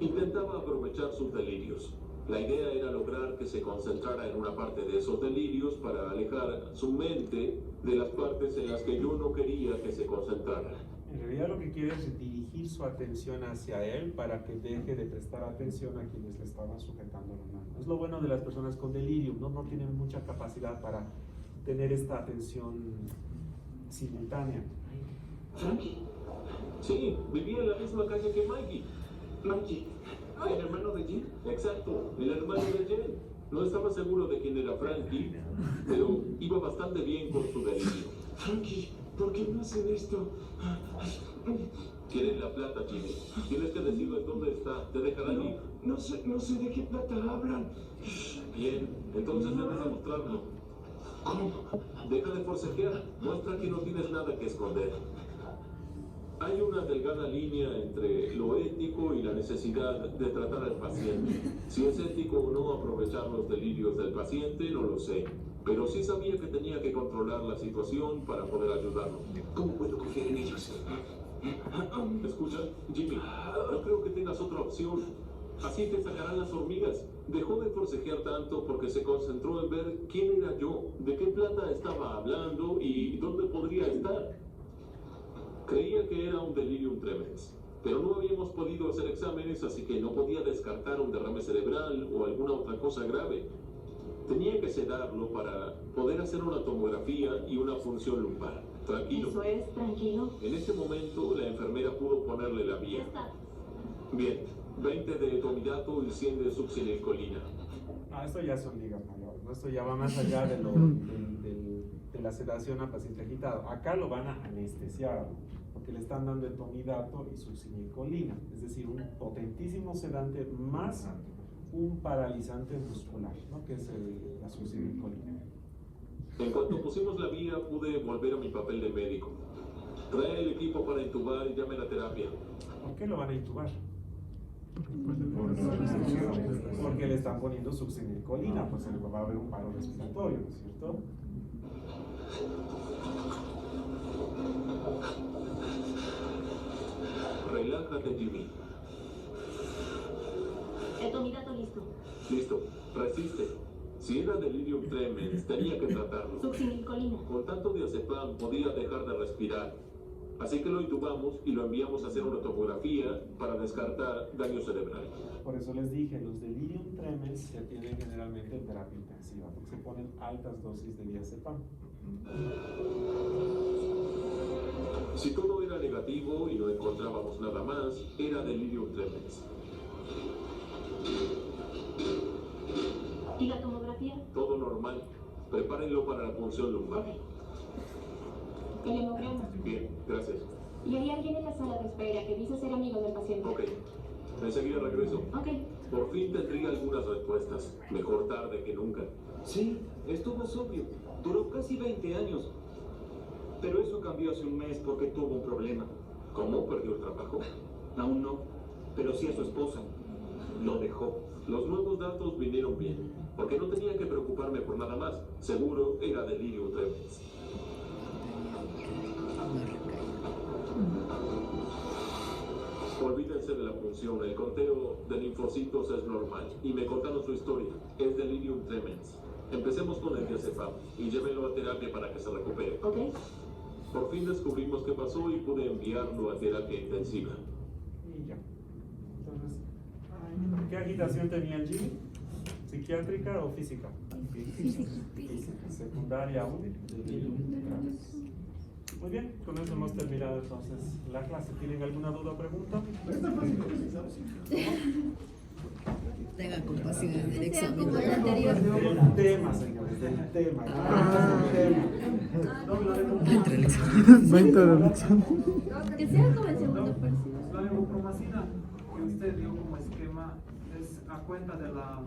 Intentaba aprovechar sus delirios. La idea era lograr que se concentrara en una parte de esos delirios para alejar su mente de las partes en las que yo no quería que se concentrara. En realidad lo que quiere es dirigir su atención hacia él para que deje de prestar atención a quienes le estaban sujetando la mano. Es lo bueno de las personas con delirium, no tienen mucha capacidad para tener esta atención simultánea. Frankie. Sí, vivía en la misma calle que Mikey. Mikey. ¿El hermano de Jim? Exacto, el hermano de Jen. No estaba seguro de quién era Frankie, pero iba bastante bien con su delirio. Frankie, ¿por qué no hacen esto? ¿Quieres la plata, Jimmy? Tienes que decirles dónde está. ¿Te dejarán ir? No sé de qué plata hablan. Bien, entonces debes demostrarlo. ¿Cómo? Deja de forcejear. Muestra que no tienes nada que esconder. Hay una delgada línea entre lo ético y la necesidad de tratar al paciente. Si es ético o no aprovechar los delirios del paciente, no lo sé. Pero sí sabía que tenía que controlar la situación para poder ayudarlo. ¿Cómo puedo confiar en ellos? Escucha, Jimmy, no creo que tengas otra opción. Así te sacarán las hormigas. Dejó de forcejear tanto porque se concentró en ver quién era yo, de qué plata estaba hablando y dónde podría estar. Creía que era un delirium tremens, pero no habíamos podido hacer exámenes, así que no podía descartar un derrame cerebral o alguna otra cosa grave. Tenía que sedarlo para poder hacer una tomografía y una punción lumbar. Tranquilo. Eso es, tranquilo. En ese momento, la enfermera pudo ponerle la Ya vía. está. Bien, 20 de tomidato y 100 de succinilcolina. Esto ya son ligas mayores, ¿no? Esto ya va más allá de, de la sedación a paciente agitado. Acá lo van a anestesiar, porque le están dando etomidato y succinilcolina, es decir, un potentísimo sedante más un paralizante muscular, ¿no? Que es la succinilcolina. En cuanto pusimos la vía, pude volver a mi papel de médico. Trae el equipo para intubar y llame a la terapia. ¿Por qué lo van a intubar? Porque le están poniendo succinilcolina, pues se le va a haber un paro respiratorio, ¿no es cierto? Relájate, Jimmy. Etomidato listo. Listo, resiste. Si era delirium tremens, tenía que tratarlo. Succinilcolina. Con tanto diazepam podía dejar de respirar. Así que lo intubamos y lo enviamos a hacer una tomografía para descartar daño cerebral. Por eso les dije, los delirium tremens se atienden generalmente en terapia intensiva, porque se ponen altas dosis de diazepam. Si todo era negativo y no encontrábamos nada más, era delirium tremens. ¿Y la tomografía? Todo normal. Prepárenlo para la punción lumbar. El hemograma. Bien, gracias. Y hay alguien en la sala de espera que dice ser amigo del paciente. Ok. Enseguida regreso. Ok. Por fin tendría algunas respuestas. Mejor tarde que nunca. Sí, estuvo sobrio. Duró casi 20 años. Pero eso cambió hace un mes porque tuvo un problema. ¿Cómo? ¿Perdió el trabajo? Aún no, pero sí a su esposa. Lo dejó. Los nuevos datos vinieron bien, porque no tenía que preocuparme por nada más. Seguro era delirium tremens. Olvídense de la punción, el conteo de linfocitos es normal. Y me contaron su historia, es delirium tremens. Empecemos con el diazepam y llévenlo a terapia para que se recupere. Ok. Por fin descubrimos qué pasó y pude enviarlo a terapia intensiva. Y ya. Entonces, ¿qué agitación tenía el Jimmy? ¿Psiquiátrica o física? Física. Secundaria 1. Muy bien, con eso hemos terminado entonces la clase. ¿Tienen alguna duda o pregunta? Tengan compasión en el examen. Como el anterior. El tema, señores, el tema. Entre el examen. Va a entrar al examen. Que sea como el segundo parcial. La levofluracina que usted dio como esquema es a cuenta de la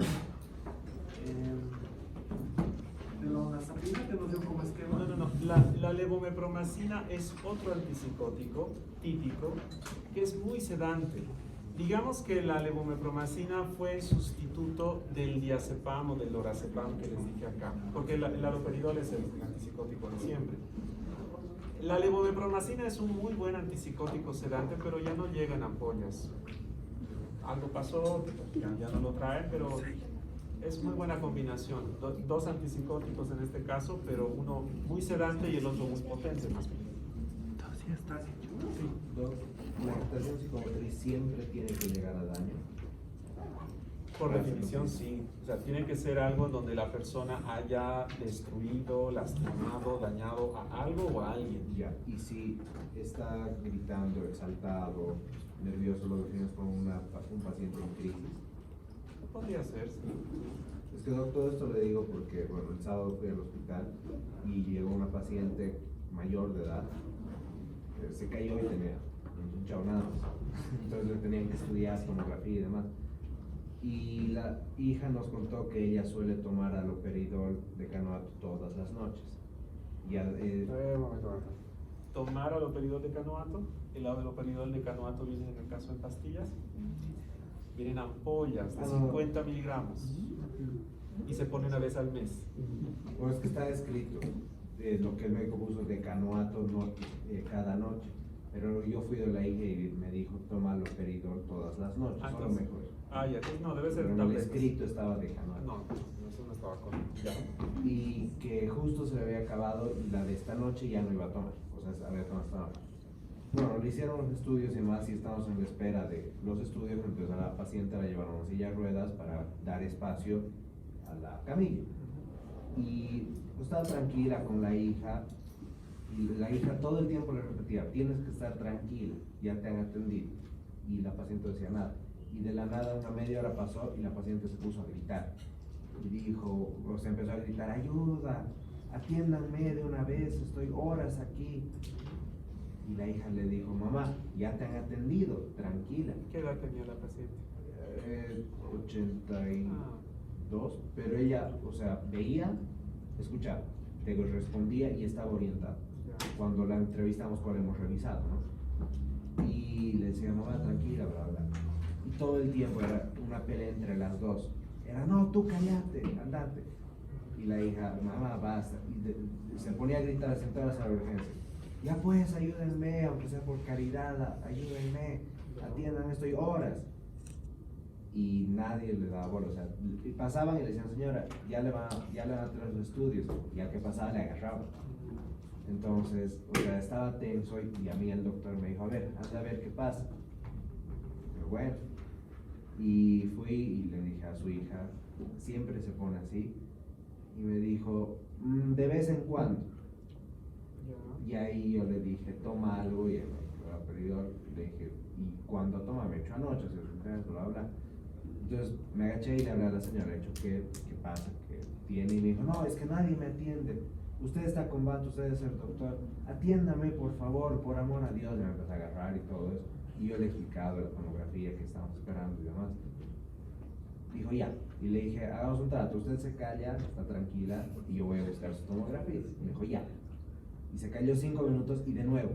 onazaparina que nos dio como esquema. No. La levomepromacina es otro antipsicótico típico que es muy sedante. Digamos que la levomepromacina fue el sustituto del diazepam o del lorazepam que les dije acá, porque el haloperidol es el antipsicótico de siempre. La levomepromacina es un muy buen antipsicótico sedante, pero ya no llega en ampollas. Algo pasó, ya no lo traen, pero es muy buena combinación. Dos antipsicóticos en este caso, pero uno muy sedante y el otro muy potente más bien. La agitación psicomotriz siempre tiene que llegar a daño. Por definición, sí. O sea, tiene que ser algo donde la persona haya destruido, lastimado, dañado a algo o a alguien. Ya, y si está gritando, exaltado, nervioso, lo defines como un paciente en crisis. Podría ser, sí. Es que todo esto le digo porque, bueno, el sábado fui al hospital y llegó una paciente mayor de edad, se cayó y tenía un chavo nada más. Entonces le tenían que estudiar tomografía y demás. Y la hija nos contó que ella suele tomar haloperidol de canoato todas las noches. Tomar haloperidol de canoato. El haloperidol de canoato viene en el caso en pastillas. Vienen ampollas de 50 miligramos y se pone una vez al mes. Bueno, es que está escrito lo que el médico puso de canoato cada noche. Pero yo fui de la hija y me dijo, toma haloperidol todas las noches, solo Entonces, mejor. ya, entonces no, debe ser Pero en el tabletas. escrito estaba de canoato. No, eso no estaba con ya. Y que justo se le había acabado y la de esta noche ya no iba a tomar, o sea, había tomado esta noche. Bueno, le hicieron los estudios y demás y estamos en la espera de los estudios, entonces a la paciente la llevaron en silla de ruedas para dar espacio a la camilla. Y pues, estaba tranquila con la hija y la hija todo el tiempo le repetía, tienes que estar tranquila, ya te han atendido. Y la paciente decía nada. Y de la nada una media hora pasó y la paciente se puso a gritar. Y dijo, o sea, empezó a gritar, ayuda, atiéndanme de una vez, estoy horas aquí. Y la hija le dijo, mamá, ya te han atendido, tranquila. ¿Qué edad tenía la paciente? 82, pero ella, o sea, veía, escuchaba, luego respondía y estaba orientada. Cuando la entrevistamos, cuál hemos revisado, ¿no? Y le decía, mamá, tranquila, bla, bla. Y todo el tiempo era una pelea entre las dos. Era, no, tú cállate, andate. Y la hija, mamá, basta. Y se ponía a gritar, sentada a la urgencia. Ya pues, ayúdenme, aunque sea por caridad, ayúdenme, atiendan, estoy horas. Y nadie le daba bola, o sea, pasaban y le decían, señora, ya le van a traer los estudios, y al que pasaba le agarraban. Entonces, o sea, estaba tenso y a mí el doctor me dijo, a ver, anda a ver qué pasa. Pero bueno, y fui y le dije a su hija, siempre se pone así, y me dijo, de vez en cuando. Y ahí yo le dije, toma algo, y el periodo le dije, y cuando toma, me echó anoche, se bla, bla. Entonces me agaché y le hablé a la señora, le he dicho, ¿qué pasa? ¿Qué tiene? Y me dijo, no, es que nadie me atiende. Usted está con Bato, usted es el doctor. Atiéndame, por favor, por amor a Dios. Y me empezó a agarrar y todo eso. Y yo le he explicado la tomografía que estábamos esperando y demás. Dijo, ya. Y le dije, hagamos un trato. Usted se calla, está tranquila, y yo voy a buscar su tomografía. Y me dijo, ya. Y se calló 5 minutos y de nuevo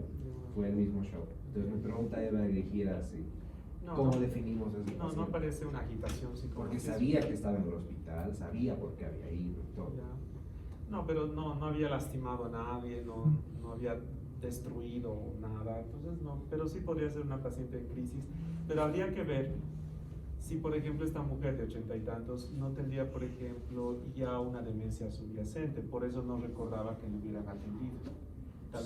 fue el mismo show. Entonces mi pregunta iba dirigida así. ¿Cómo definimos eso? No parece una agitación psicológica. Porque sabía que estaba en el hospital, sabía por qué había ido y todo. No, pero no había lastimado a nadie, no había destruido nada, entonces no, pero sí podría ser una paciente en crisis, pero habría que ver si, por ejemplo, esta mujer de 80 y tantos no tendría, por ejemplo, ya una demencia subyacente, por eso no recordaba que le hubieran atendido. Tal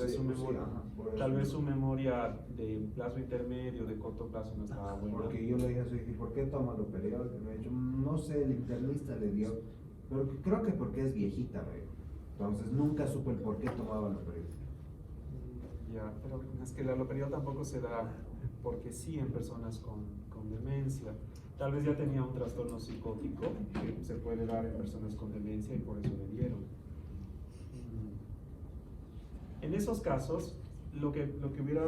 vez su memoria de plazo intermedio, de corto plazo no estaba buena. Porque yo le dije a su hija, ¿por qué toma lo periódico? Me dijo, no sé, el internista le dio, pero creo que porque es viejita, me dijo. Entonces nunca supe el por qué tomaba lo periódico. Ya, pero es que la aloperidol tampoco se da porque sí en personas con demencia. Tal vez ya tenía un trastorno psicótico que se puede dar en personas con demencia y por eso le dieron. En esos casos, lo que hubiera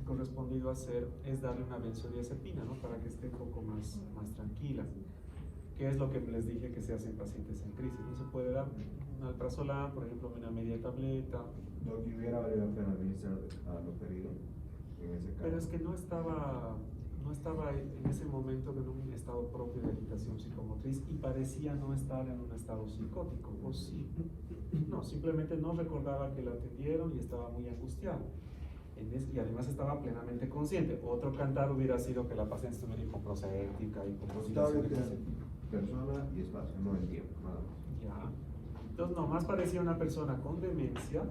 correspondido hacer es darle una benzodiazepina, ¿no? Para que esté un poco más tranquila. Que es lo que les dije que se hace en pacientes en crisis. No se puede dar un alprazolam, por ejemplo, una media tableta. Lo que hubiera valido la pena administrar a lo pedido en ese caso. Pero es que no estaba en ese momento en un estado propio de agitación psicomotriz y parecía no estar en un estado psicótico, o sí. No, simplemente no recordaba que la atendieron y estaba muy angustiada. Y además estaba plenamente consciente. Otro cantar hubiera sido que la paciente estuviera hipoproséptica, persona y espacio, no el tiempo, nada más. Ya. Entonces, nomás parecía una persona con demencia,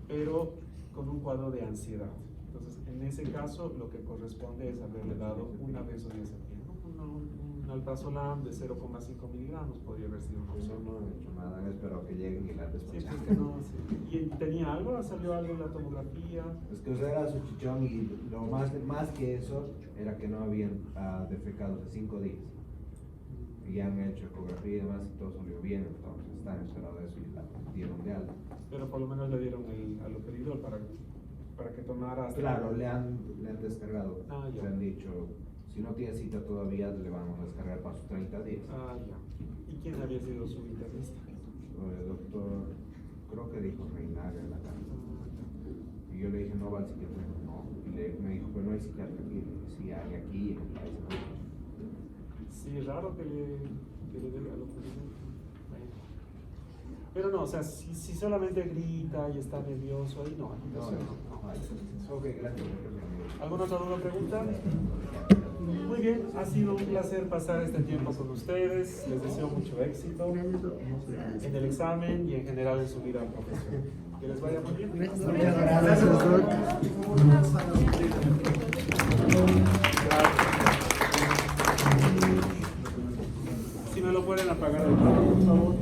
pero con un cuadro de ansiedad. Entonces, en ese caso, lo que corresponde es haberle dado una benzodiazepina, un alprazolam de 0,5 miligramos, podría haber sido una opción. No he hecho nada, he esperado que lleguen y la Sí, despachan. porque no, sí. ¿Y tenía algo? ¿Salió algo en la tomografía? Es que usted era su chichón y lo más que eso era que no habían defecado hace 5 días. Y ya han hecho ecografía y demás y todo salió bien, entonces están esperando eso y la dieron de alta. Pero por lo menos le dieron el aloperidol para que tomara hasta... Claro, le han descargado. Ya. Le han dicho, si no tiene cita todavía, le vamos a descargar para sus 30 días. Ya. ¿Y quién había sido su internista? El doctor, creo que dijo Reinaga en la casa. Y yo le dije, no va al psiquiatra. No. Y me dijo, pues no hay psiquiatra aquí. Sí, hay aquí en el país. Sí, es raro que le dé aloperidol. Pero no, o sea, si solamente grita y está nervioso, ahí no. Ok, gracias. ¿Alguna otra duda o pregunta? Muy bien, ha sido un placer pasar este tiempo con ustedes. Les deseo mucho éxito en el examen y en general en su vida profesional. Que les vaya muy bien. Gracias, doctor. Si me lo pueden apagar, por favor.